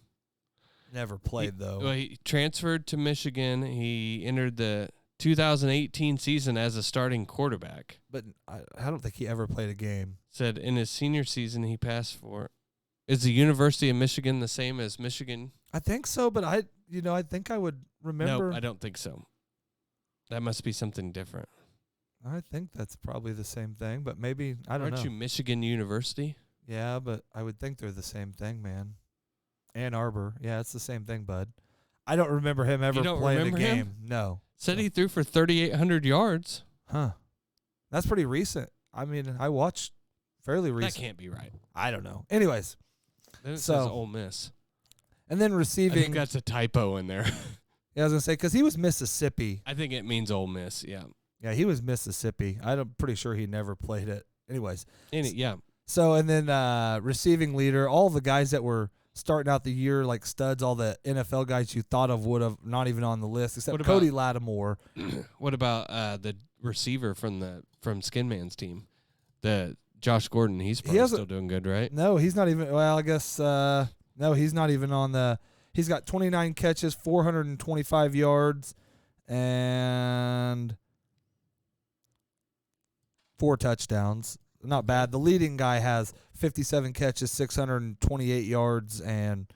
Never played though. Well, he transferred to Michigan. He entered the 2018 season as a starting quarterback. But I don't think he ever played a game. Said in his senior season he passed for. Is the University of Michigan the same as Michigan? I think so, but I think I would remember. No, I don't think so. That must be something different. I think that's probably the same thing, but maybe I don't know. Aren't you Michigan University? Yeah, but I would think they're the same thing, man. Ann Arbor. Yeah, it's the same thing, bud. I don't remember him ever don't playing a remember game. him? No. Said he threw for 3,800 yards. Huh. That's pretty recent. I mean, I watched fairly recent. That can't be right. I don't know. Anyways, Then it So- says Ole Miss. and then I receiving. think that's a typo in there. Yeah, I was going to say, because he was Mississippi. I think it means Ole Miss, yeah. Yeah, he was Mississippi. I'm pretty sure he never played it. Anyways. Yeah. So, and then receiving leader, all the guys that were starting out the year like studs, all the NFL guys you thought of would have not even on the list, except What about- Cody Lattimore. What about the receiver from Skinman's team? The Josh Gordon, he's probably hasn't- still doing good, right? No, he's not even. Well, I guess no, he's not even on the. He's got 29 catches, 425 yards, and 4 touchdowns. Not bad. The leading guy has 57 catches, 628 yards, and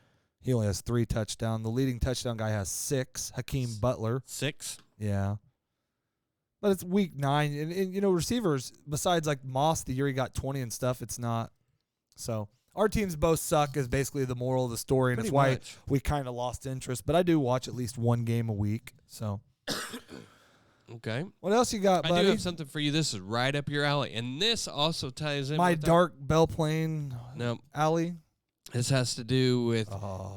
he only has 3 touchdowns. The leading touchdown guy has 6. Hakeem Butler. 6. Yeah. But it's week 9. And receivers, besides like Moss, the year he got 20 and stuff, it's not. So our teams both suck is basically the moral of the story, and Pretty it's why much. we kind of lost interest. But I do watch at least 1 game a week. So Okay. what else you got, I buddy? do have something for you. This is right up your alley. And this also ties in My with dark Belle Plaine No, alley. this has to do with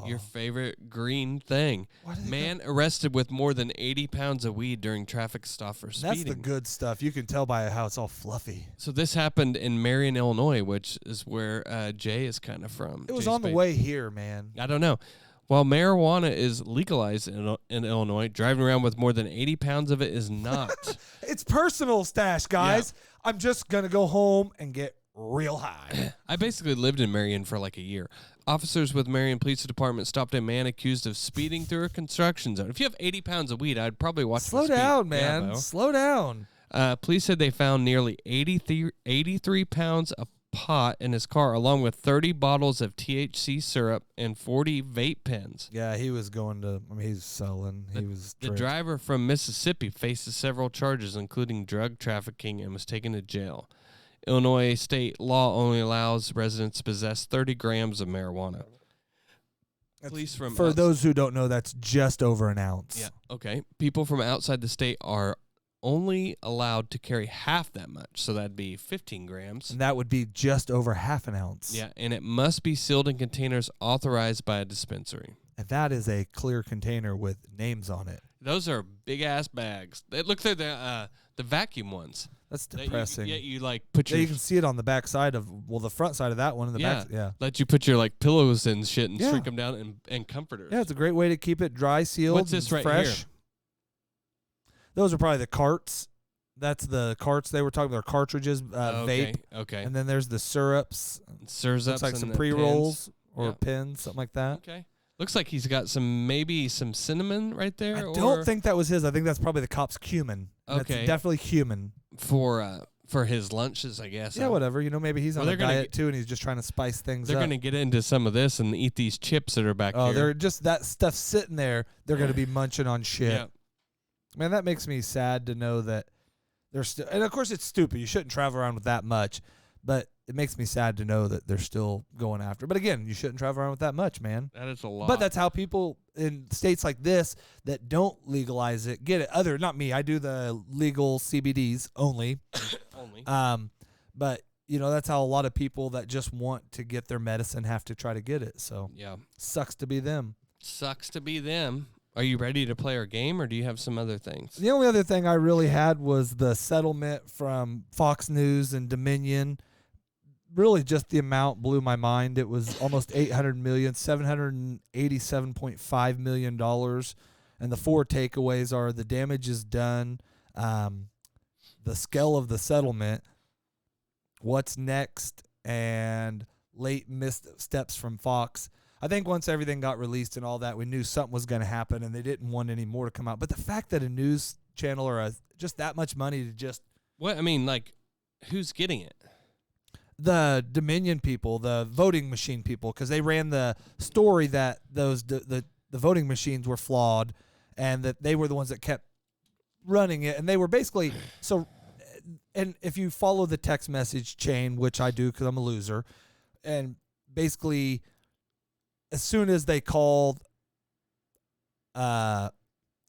your favorite green thing. Why did it Man arrested with more than 80 pounds of weed during traffic stop for speeding. That's the good stuff. You can tell by how it's all fluffy. So this happened in Marion, Illinois, which is where Jay is kind of from. It was Jay's on the based. way here, man. I don't know. While marijuana is legalized in Illinois, driving around with more than 80 pounds of it is not. It's personal stash, guys. I'm just going to go home and get real high. I basically lived in Marion for like a year. Officers with Marion Police Department stopped a man accused of speeding through a construction zone. If you have 80 pounds of weed, I'd probably watch Slow the speed. down, Yeah, man. Bo. Slow down. Police said they found nearly 83 pounds of pot in his car, along with 30 bottles of THC syrup and 40 vape pens. Yeah, he was going to. I mean, he's selling. The driver from Mississippi faces several charges, including drug trafficking, and was taken to jail. Illinois state law only allows residents to possess 30 grams of marijuana. Police from For those who don't know, that's just over an ounce. Yeah, okay. People from outside the state are only allowed to carry half that much, so that'd be 15 grams. And that would be just over half an ounce. Yeah, and it must be sealed in containers authorized by a dispensary. And that is a clear container with names on it. Those are big ass bags. They look like the vacuum ones. That's that depressing. you like put Yeah, your. you can see it on the back side of the front side of that one and the back. Yeah. Let you put your like pillows and shit and Yeah. shrink them down and comforters. Yeah, it's a great way to keep it dry, sealed, What's this and right fresh. here? Those are probably the carts. That's the carts they were talking about. Cartridges, vape. Okay. And then there's the syrups. Syrups Looks like and some the pre-rolls pins. or Yeah. pins, something like that. Okay. Looks like he's got maybe some cinnamon right there. I or don't think that was his. I think that's probably the cop's cumin. Okay. That's definitely cumin. for his lunches, I guess. Yeah, whatever. You know, maybe he's Well, on a they're gonna diet too, and he's just trying to spice things They're up. gonna get into some of this and eat these chips that are back Oh, here. they're just that stuff sitting there. They're going to be munching on shit. Yeah. Man, that makes me sad to know that they're still. And of course, it's stupid. You shouldn't travel around with that much, but it makes me sad to know that they're still going after. But again, you shouldn't travel around with that much, man. That is a lot. But that's how people in states like this that don't legalize it get it. Not me. I do the legal CBDs only. Only. But you know, that's how a lot of people that just want to get their medicine have to try to get it. So Yeah. sucks to be them. Sucks to be them. Are you ready to play our game, or do you have some other things? The only other thing I really had was the settlement from Fox News and Dominion. Really, just the amount blew my mind. It was almost $800 million, $787.5 million. And the four takeaways are: the damage is done, the scale of the settlement, what's next, and late missteps from Fox. I think once everything got released and all that, we knew something was going to happen, and they didn't want any more to come out. But the fact that a news channel or just that much money to just What I mean, like, who's getting it? the Dominion people, the voting machine people, because they ran the story that the voting machines were flawed, and that they were the ones that kept running it, and they were basically so. And if you follow the text message chain, which I do because I'm a loser, and basically, as soon as they called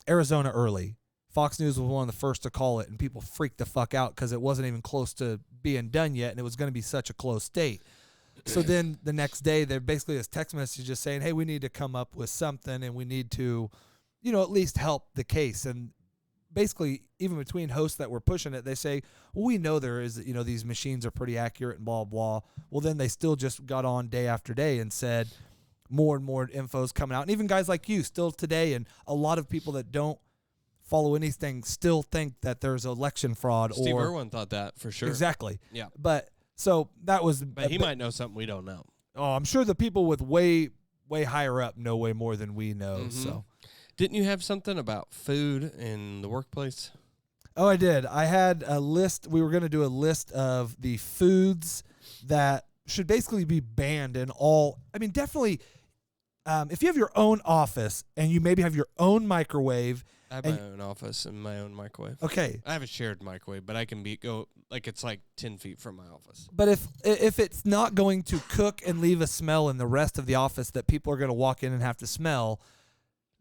Arizona early, Fox News was one of the first to call it, and people freaked the fuck out because it wasn't even close to being done yet, and it was going to be such a close state. So then the next day, they're basically this text message just saying, hey, we need to come up with something, and we need to, you know, at least help the case. And basically, even between hosts that were pushing it, they say, well, we know there is, you know, these machines are pretty accurate and blah, blah. Well, then they still just got on day after day and said more and more info's coming out. And even guys like you still today, and a lot of people that don't follow anything still think that there's election fraud. Steve Irwin thought that for sure. Exactly. Yeah. But so that was. But he might know something we don't know. Oh, I'm sure the people with way higher up know way more than we know. Mhm. So. Didn't you have something about food in the workplace? Oh, I did. I had a list. We were going to do a list of the foods that should basically be banned in all. I mean, definitely, if you have your own office and you maybe have your own microwave. I have my own office and my own microwave. Okay. I have a shared microwave, but I can go like it's like 10 feet from my office. But if it's not going to cook and leave a smell in the rest of the office that people are going to walk in and have to smell,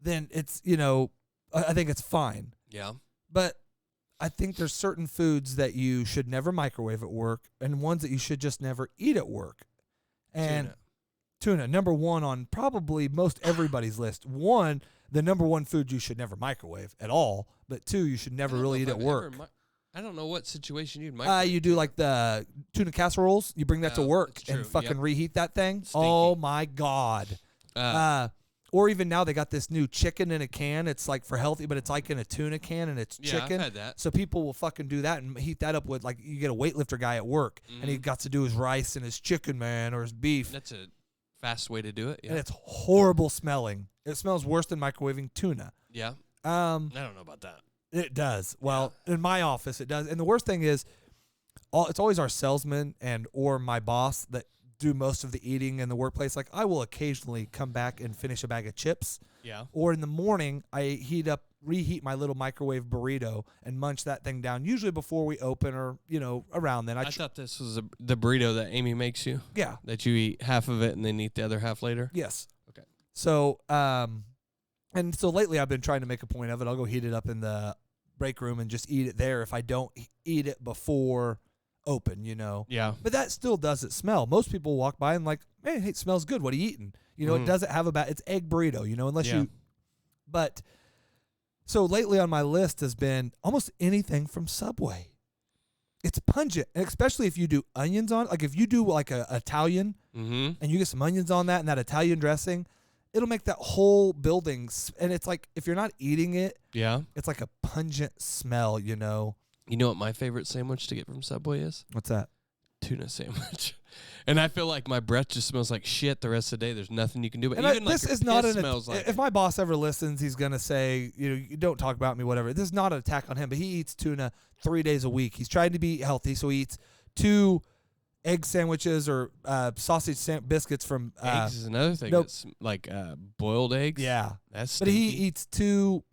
then it's, you know, I think it's fine. Yeah. But I think there's certain foods that you should never microwave at work, and ones that you should just never eat at work. And tuna, number one on probably most everybody's list. One, the number one food you should never microwave at all. But two, you should never really eat at work. I don't know what situation you'd microwave. You do like the tuna casseroles. You bring that to work that's true. and fucking Yep. reheat that thing. Stinky. Oh my God. Or even now they got this new chicken in a can. It's like for healthy, but it's like in a tuna can and it's Yeah, I've chicken. had that. So people will fucking do that and heat that up with, like, you get a weightlifter guy at work and he got to do his rice and his chicken, man, or his beef. That's a fast way to do it. Yeah. And it's horrible smelling. It smells worse than microwaving tuna. Yeah. I don't know about that. It does. Well, in my office, it does. And the worst thing is, it's always our salesman and or my boss that do most of the eating in the workplace. Like, I will occasionally come back and finish a bag of chips. Yeah. Or in the morning, I reheat my little microwave burrito and munch that thing down, usually before we open or, around then. I thought this was the burrito that Amy makes you. Yeah. That you eat half of it and then eat the other half later. Yes. Okay. So, and so lately I've been trying to make a point of it. I'll go heat it up in the break room and just eat it there if I don't eat it before open, Yeah. But that still doesn't smell. Most people walk by and like, man, hey, it smells good. What are you eating? It doesn't have it's egg burrito, unless Yeah. but so lately on my list has been almost anything from Subway. It's pungent, and especially if you do onions on, like if you do like a Italian and you get some onions on that and that Italian dressing, it'll make that whole building, and it's like, if you're not eating it, Yeah. it's like a pungent smell, You know what my favorite sandwich to get from Subway is? What's that? Tuna sandwich. And I feel like my breath just smells like shit the rest of the day. There's nothing you can do. But And even this like is not smells like if my boss ever listens, he's gonna say, you don't talk about me, whatever. This is not an attack on him, but he eats tuna 3 days a week. He's trying to be healthy, so he eats 2 egg sandwiches or sausage biscuits from. eggs is another thing. nope. It's like boiled eggs. Yeah, That's but he stinky. eats 2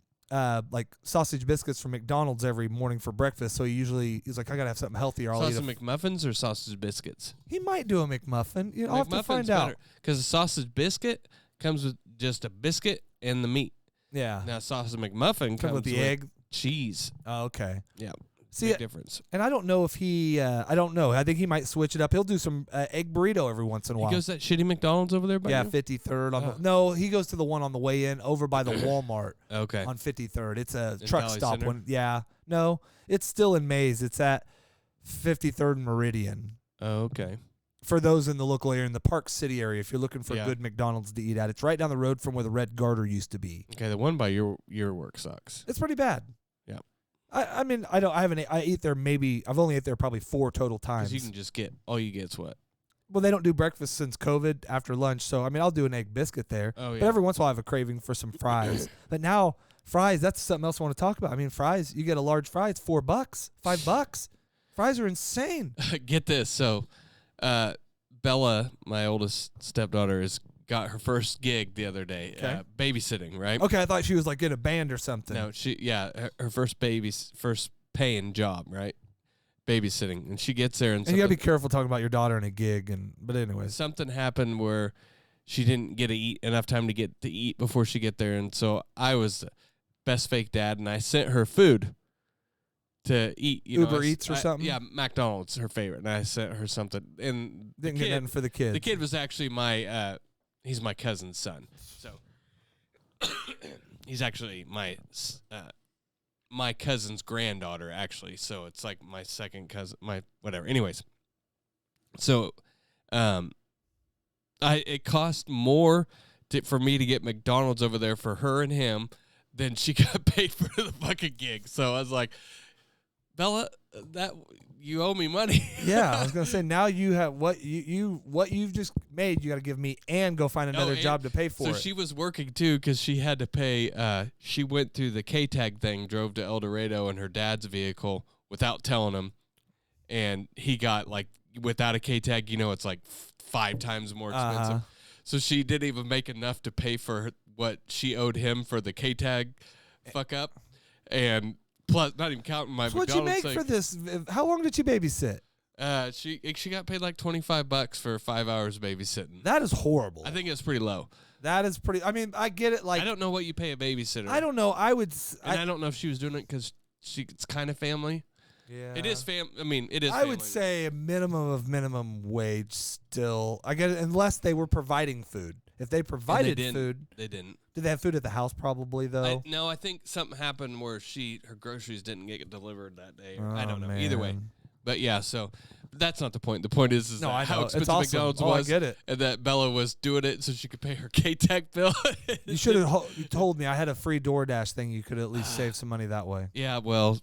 like sausage biscuits from McDonald's every morning for breakfast. So he's like, I gotta have something healthier. I'll eat Sausage McMuffins or sausage biscuits? He might do a McMuffin. I'll have to find out. Because a sausage biscuit comes with just a biscuit and the meat. Yeah, Now sausage McMuffin comes with the egg. cheese. Oh, okay. Yeah. See, Big difference. and I don't know if he. I don't know. I think he might switch it up. He'll do some egg burrito every once in a while. He goes to that shitty McDonald's over there by Yeah, you? 53rd. Oh. No, he goes to the one on the way in over by the Walmart Okay. on 53rd. It's a In truck Valley stop Center? one. Yeah. No, it's still in Mays. It's at 53rd and Meridian. Oh, okay. For those in the local area, in the Park City area, if you're looking for Yeah. good McDonald's to eat at, it's right down the road from where the Red Garter used to be. Okay, the one by your work sucks. It's pretty bad. Yeah. I mean, I eat there I've only ate there probably 4 total times. Because you can just get, all you get's what? Well, they don't do breakfast since COVID after lunch, so I mean, I'll do an egg biscuit there. Oh, yeah. But every once in a while, I have a craving for some fries. But now, fries, that's something else I want to talk about. I mean, fries, you get a large fry, it's $4, $5. Fries are insane. Get this. So, Bella, my oldest stepdaughter, got her first gig the other day, Okay. babysitting, right? Okay, I thought she was like in a band or something. No, her first paying job, right? Babysitting, and she gets there and And you gotta be careful talking about your daughter in a gig, but anyways. something happened where she didn't get to eat enough time to get to eat before she get there, and so I was the best fake dad, and I sent her food to eat. Uber Eats or something? Yeah, McDonald's, her favorite, and I sent her something. And Didn't get nothing for the kids. The kid was actually he's my cousin's son, so he's actually my cousin's granddaughter, actually. So it's like my second cousin, my whatever. Anyways, so it cost more for me to get McDonald's over there for her and him than she got paid for the fucking gig. So I was like, Bella, that you owe me money. Yeah, I was gonna say, now you have what you've just made. You got to give me and go find another job to pay for so it. she was working too because she had to pay. She went through the K-Tag thing, drove to El Dorado in her dad's vehicle without telling him, and he got like without a K-Tag. It's like 5 times more expensive. So she didn't even make enough to pay for what she owed him for the K-Tag fuck up, and plus not even counting my So what'd you McDonald's make thing. for this? How long did you babysit? She got paid like $25 for 5 hours babysitting. That is horrible. I think it's pretty low. That is pretty. I mean, I get it. Like, I don't know what you pay a babysitter. I don't know. I would. And I don't know if she was doing it because it's kind of family. Yeah. It is I mean, it is. I would family. say a minimum of minimum wage still. I get it, unless they were providing food. If they And provided didn't. food, They didn't. did they have food at the house? Probably though. I think something happened where her groceries didn't get delivered that day. Or I don't know. Either way, man. But yeah, so that's not the point. The point is No, that I how know. expensive It's awesome. McDonald's Oh, I was, get it. and that Bella was doing it so she could pay her K-Tech bill. You should have you told me I had a free DoorDash thing. You could at least save some money that way. Yeah, well,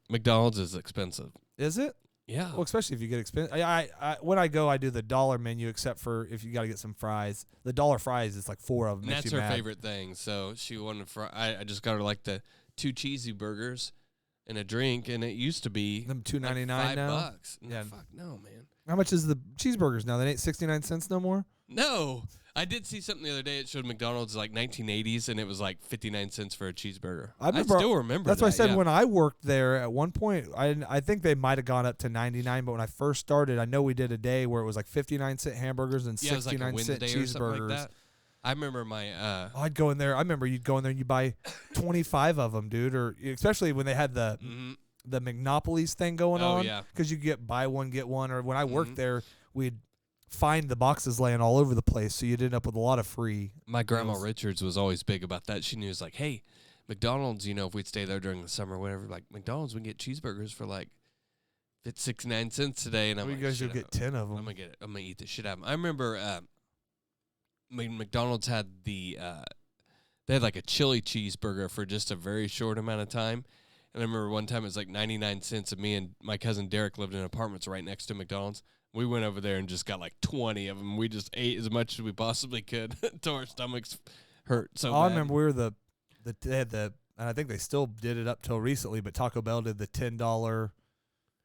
McDonald's is expensive. Is it? Yeah. Well, especially if you get expensive. I when I go, I do the dollar menu, except for if you got to get some fries. The dollar fries is like 4 of them. And that's her favorite thing. So she wanted I just got her like the 2 cheesy burgers and a drink, and it used to be Them $2.99 like now. $5. Yeah. Fuck no, man. How much is the cheeseburgers now? They ain't 69 cents no more. No, I did see something the other day. It showed McDonald's like 1980s, and it was like 59 cents for a cheeseburger. I still remember. That's why I said yeah. when I worked there at one point, I think they might have gone up to 99. But when I first started, I know we did a day where it was like 59-cent hamburgers and it was like a 69-cent Wednesday or something cheeseburgers. like that. I remember my. I'd go in there. I remember you'd go in there and you buy 25 of them, dude. Or especially when they had the Monopolies thing going Oh, on. yeah. Because you get buy one get one. Or when I worked there, we'd find the boxes laying all over the place, so you'd end up with a lot of free. My grandma meals. Richards was always big about that. She knew, it was like, hey, McDonald's, if we'd stay there during the summer or whatever, like McDonald's, we can get cheeseburgers for like 69 cents today. And I'm You like, guys shit, will get 10 of them. I'm gonna get it. I'm gonna eat the shit out of them. I remember when McDonald's had they had like a chili cheeseburger for just a very short amount of time. And I remember one time it was like 99 cents, and me and my cousin Derek lived in apartments right next to McDonald's. We went over there and just got like 20 of them. We just ate as much as we possibly could until our stomachs hurt so bad. I remember we were they had and I think they still did it up till recently, but Taco Bell did the $10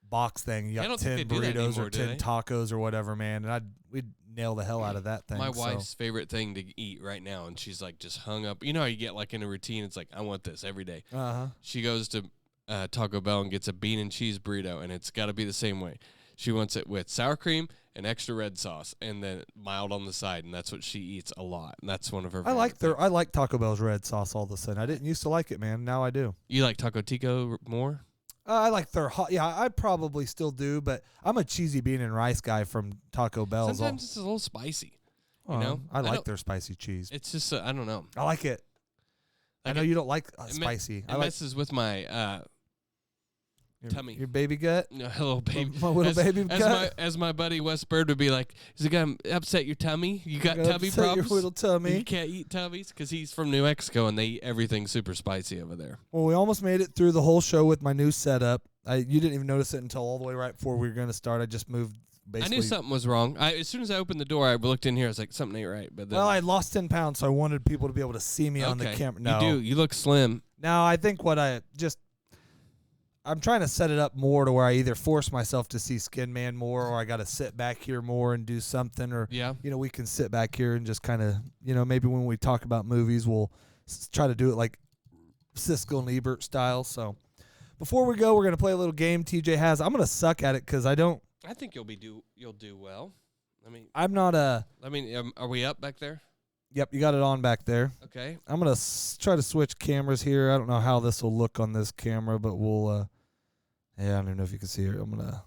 box thing. You I got don't 10 think they do that burritos anymore, or do 10 they? tacos or whatever, man. And we'd nail the hell out of that thing. My so. wife's favorite thing to eat right now, and she's like just hung up. You know how you get like in a routine, it's like, I want this every day. Uh-huh. She goes to Taco Bell and gets a bean and cheese burrito, and it's got to be the same way. She wants it with sour cream and extra red sauce, and then mild on the side, and that's what she eats a lot. And that's one of her. I like favorite things. I like Taco Bell's red sauce all of a sudden. I didn't used to like it, man. Now I do. You like Taco Tico more? I like their hot. Yeah, I probably still do, but I'm a cheesy bean and rice guy from Taco Bell's. Sometimes it's a little spicy. You know, I like don't- their spicy cheese. It's just I don't know. I like it. I Like know it- you don't like It spicy. I It like messes with my tummy. your baby gut. No, hello, baby. My little baby gut. As my buddy Wes Bird would be like, is it going to upset your tummy? You got Gonna tummy upset your problems? little tummy. You can't eat tummies? Because he's from New Mexico, and they eat everything super spicy over there. Well, we almost made it through the whole show with my new setup. You didn't even notice it until all the way right before we were going to start. I just moved basically. I knew something was wrong. As soon as I opened the door, I looked in here. I was like, something ain't right. But then, Well, I lost 10 pounds, so I wanted people to be able to see me on the Okay. camera. No, You do. You look slim. Now, I think I'm trying to set it up more to where I either force myself to see Skin Man more, or I got to sit back here more and do something, or Yeah. we can sit back here and just kind of, maybe when we talk about movies, we'll try to do it like Siskel and Ebert style. So before we go, we're going to play a little game TJ has. I'm going to suck at it because I think you'll do well. I'm not a. Are we up back there? Yep, you got it on back there. Okay. I'm going to try to switch cameras here. I don't know how this will look on this camera, but we'll, I don't even know if you can see it. I'm going to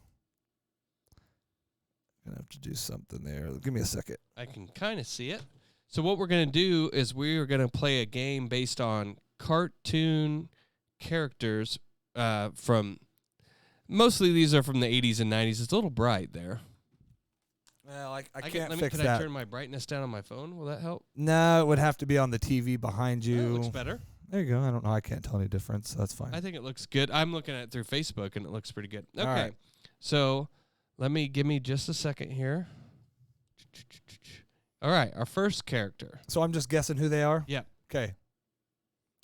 have to do something there. Give me a second. I can kind of see it. So what we're going to do is we're going to play a game based on cartoon characters from, mostly these are from the 80s and 90s. It's a little bright there. Well, I can't fix Can that. I turn my brightness down on my phone? Will that help? No, it would have to be on the TV behind That you. looks better. There you go. I don't know. I can't tell any difference. So that's fine. I think it looks good. I'm looking at it through Facebook, and it looks pretty good. Okay. All right. So give me just a second here. All right, our first character. So I'm just guessing who they are? Yeah. Okay.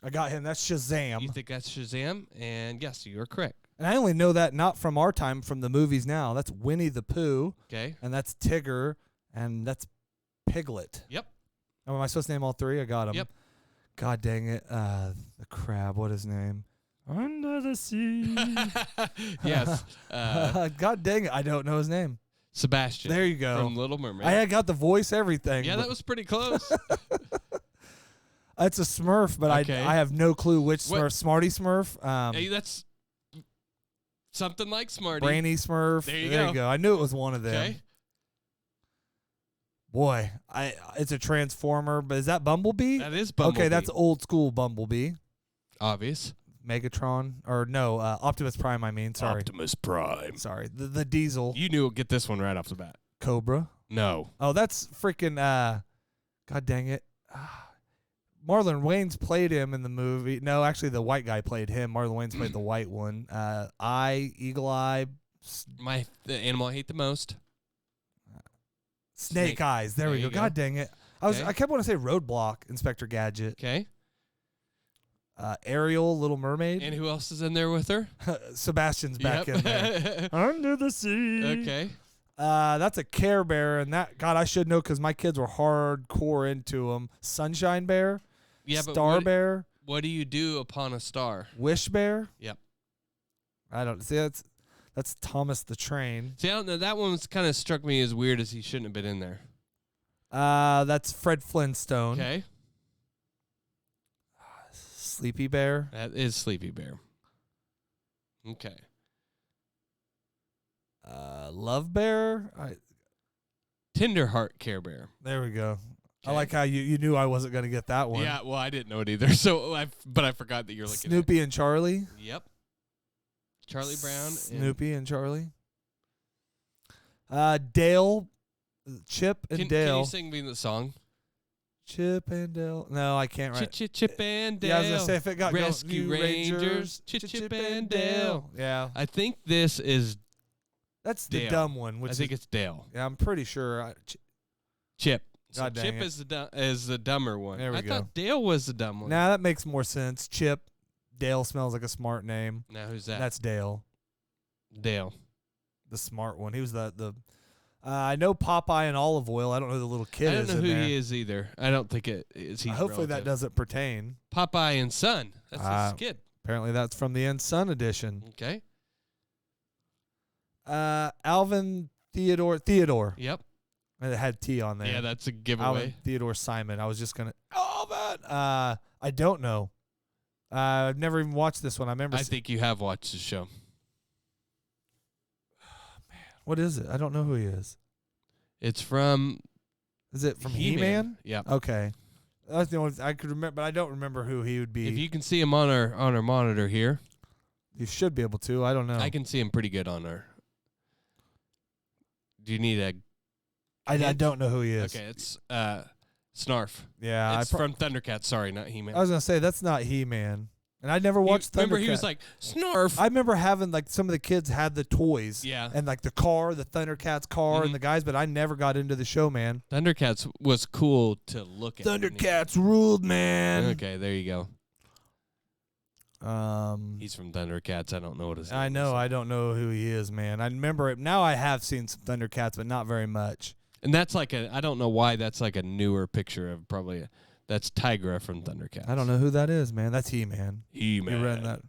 I got him. That's Shazam. You think that's Shazam? And yes, you are correct. And I only know that not from our time, from the movies now. That's Winnie the Pooh. Okay. And that's Tigger. And that's Piglet. Yep. Oh, am I supposed to name all three? I got them. Yep. God dang it. The crab. What is his name? Under the sea. Yes. God dang it. I don't know his name. Sebastian. There you go. From Little Mermaid. I got the voice, everything. Yeah, that was pretty close. It's a Smurf, but Okay. I have no clue which What- Smurf. Smarty Smurf. Hey, that's something like Smarty. Brainy Smurf. There you you go. go. I knew it was one of them. Okay. Boy, it's a Transformer, but is that Bumblebee? That is Bumblebee. Okay, that's old school Bumblebee. obvious. Megatron, or no, Optimus Prime. I mean, sorry, Optimus Prime. sorry, the Diesel You knew get this one right off the bat. Cobra. No. Oh, that's freaking. God dang it. Marlon Wayans played him in the movie. No, actually, the white guy played him. Marlon Wayans played the white one. Eagle Eye, The animal I hate the most. Snake Eyes. There we you go. go. God dang it. Okay. I kept wanting to say Roadblock, Inspector Gadget. Okay. Ariel, Little Mermaid. And who else is in there with her? Sebastian's back in there. Under the sea. Okay. That's a Care Bear, and that God I should know because my kids were hardcore into them. Sunshine Bear, Yeah, but Star what, Bear, what do you do upon a star? Wish Bear. Yep. I don't see that's Thomas the Train. See, I don't know. That one's kind of struck me as weird as he shouldn't have been in there. That's Fred Flintstone. Okay. Sleepy Bear. That is Sleepy Bear. Okay. Love Bear. Tenderheart Care Bear. There we go. I Okay. like how you knew I wasn't going to get that one. Yeah, well, I didn't know it either. So, but I forgot that you're looking Snoopy and Charlie. at. Yep. Charlie Brown. and- Snoopy and Charlie. Dale, Chip and Can Dale. you sing me the song? Chip and Dale. No, I can't write. Chip and Dale. Yeah, I was gonna say if it got Rescue New Rangers. Chip and Dale. Yeah, I think this is. that's the Dale. dumb one. I Which think is, it's Dale. yeah, I'm pretty sure. Chip. So God dang Chip it. is the dumber one. There we I go. thought Dale was the dumb one. Nah, that makes more sense. Chip. Dale smells like a smart name. Now who's that? That's Dale, Dale. the smart one. He was the. I know Popeye and Olive Oil. I don't know who the little kid I don't is know in who there. he is either. I don't think it is. He's Hopefully that relative. doesn't pertain. Popeye and Son. That's his kid. Apparently that's from the End Sun edition. Okay. Alvin Theodore. Yep. It had T on there. Yeah, that's a giveaway. Alvin Theodore Simon. I was just gonna. Alvin. I don't know. I've never even watched this one. I remember. I think you have watched the show. What is it? I don't know who he is. It's from Is it from He-Man. He-Man? Yeah. Okay. That's the only I could remember, but I don't remember who he would be. If you can see him on our monitor here, You should be able to. I don't know. I can see him pretty good on our. Do you need a? I don't know who he is. Okay, it's Snarf. Yeah, It's from Thundercats. Sorry, not He-Man. I was gonna say that's not He-Man, and I never watched. Remember, he Thundercat. was like Snarf. I remember having like some of the kids had the toys. Yeah. And like the car, the Thundercats car, Mhm. and the guys, but I never got into the show, man. Thundercats was cool to look at. Thundercats ruled, man. Okay, there you go. Um, He's from Thundercats. I don't know what his. I name know. is. I don't know who he is, man. I remember it. Now I have seen some Thundercats, but not very much. And that's like I don't know why that's like a newer picture of that's Tigra from Thundercats. I don't know who that is, man. That's He-Man. He-Man. You read that?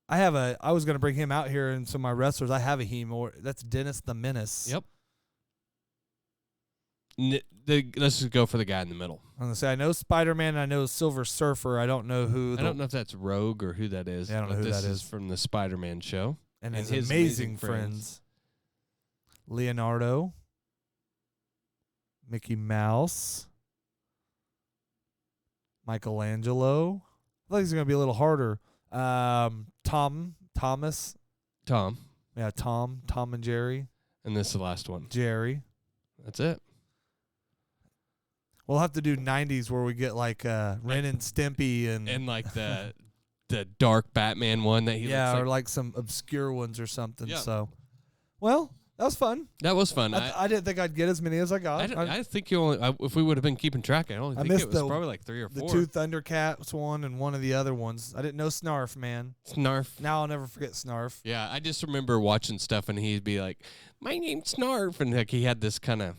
I was gonna bring him out here, and some of my wrestlers. I have a He-Man. That's Dennis the Menace. Yep. Let's just go for the guy in the middle. I'm gonna say I know Spider-Man. And I know Silver Surfer. I don't know who. I don't know if that's Rogue or who that is. Yeah, I don't know but who this that is is. from the Spider-Man show. And and his amazing friends. Leonardo. Mickey Mouse. Michelangelo. I think it's gonna be a little harder. Thomas. Tom. Yeah, Tom and Jerry. And this is the last one. Jerry. That's it. We'll have to do 90s where we get like Ren and Stimpy and like the dark Batman one that he yeah, looks or like. like some obscure ones or something. Yeah. So, well, that was fun. That was fun. I didn't think I'd get as many as I got. I think you only if we would have been keeping track, I only I think it missed was probably like 3 or 4. The 2 Thundercats one and one of the other ones. I didn't know Snarf, man. Snarf. Now I'll never forget Snarf. Yeah, I just remember watching stuff and he'd be like, "My name's Snarf," and like he had this kind of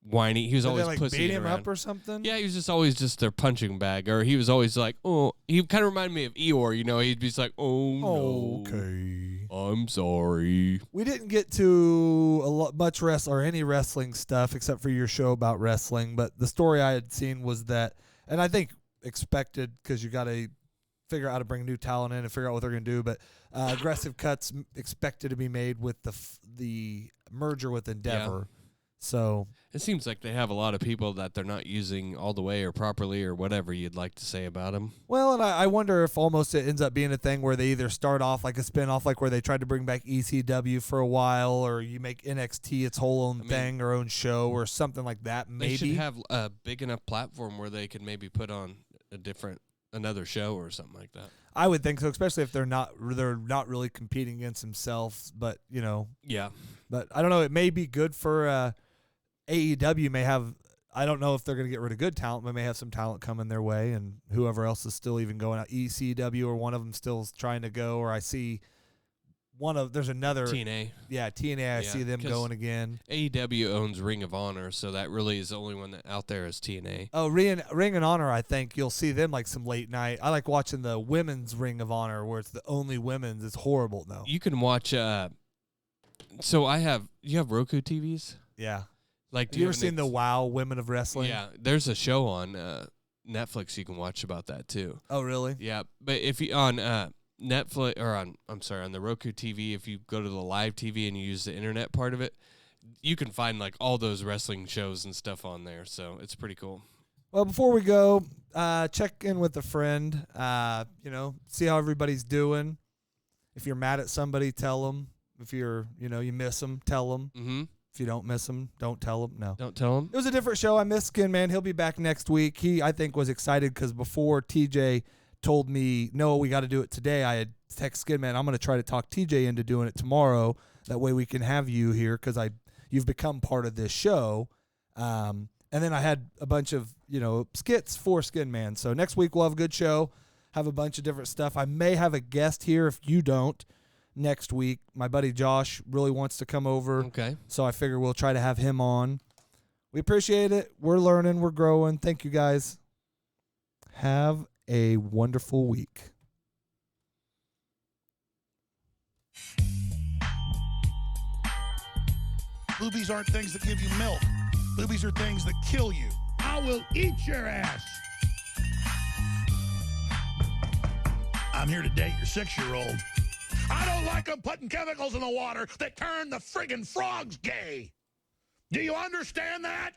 whiny. He was Did always they like pussying beat him around. up or something? Yeah, he was just always just their punching bag, or he was always like, "Oh," he kind of reminded me of Eeyore. You know, he'd be just like, "Oh no, Okay. I'm sorry." We didn't get to much or any wrestling stuff except for your show about wrestling, but the story I had seen was that, and I think expected because you got to figure out how to bring new talent in and figure out what they're going to do, but Aggressive Cuts expected to be made with the merger with Endeavor. So It seems like they have a lot of people that they're not using all the way or properly or whatever you'd like to say about them. well, and I wonder if almost it ends up being a thing where they either start off like a spin-off, like where they tried to bring back ECW for a while, or you make NXT its whole own thing or own show or something like that. Maybe They should have a big enough platform where they could maybe put on another show or something like that. I would think so, especially if they're not really competing against themselves. But Yeah. but I don't know. It may be good for AEW. May have. I don't know if they're going to get rid of good talent, but may have some talent coming their way, and whoever else is still even going out. ECW or one of them still trying to go, or I see there's another TNA. Yeah, TNA. I see them 'cause going again. AEW owns Ring of Honor, so that really is the only one that out there is TNA. Oh, Ring of Honor, I think you'll see them like some late night. I like watching the women's Ring of Honor where it's the only women's. It's horrible, though. You can watch. So you have Roku TVs? Yeah. Like, Have you ever seen the WoW Women of Wrestling? Yeah, there's a show on Netflix you can watch about that too. Oh, really? Yeah, but if you on Netflix or on the Roku TV, if you go to the live TV and you use the internet part of it, you can find like all those wrestling shows and stuff on there. So it's pretty cool. Well, before we go, check in with a friend. See how everybody's doing. If you're mad at somebody, tell them. If you're, you miss them, tell them. Mm-hmm. If you don't miss them, don't tell them. No. Don't tell them. It was a different show. I missed Skin Man. He'll be back next week. He, I think, was excited because before TJ told me, no, we got to do it today, I had text Skin Man, I'm going to try to talk TJ into doing it tomorrow. That way we can have you here because you've become part of this show. And then I had a bunch of, skits for Skin Man. So next week we'll have a good show, have a bunch of different stuff. I may have a guest here if you don't. Next week, my buddy Josh really wants to come over. Okay. So I figure we'll try to have him on. We appreciate it. We're learning. We're growing. Thank you, guys. Have a wonderful week. Boobies aren't things that give you milk. Boobies are things that kill you. I will eat your ass. I'm here to date your 6-year-old. I don't like them putting chemicals in the water that turn the friggin' frogs gay. Do you understand that?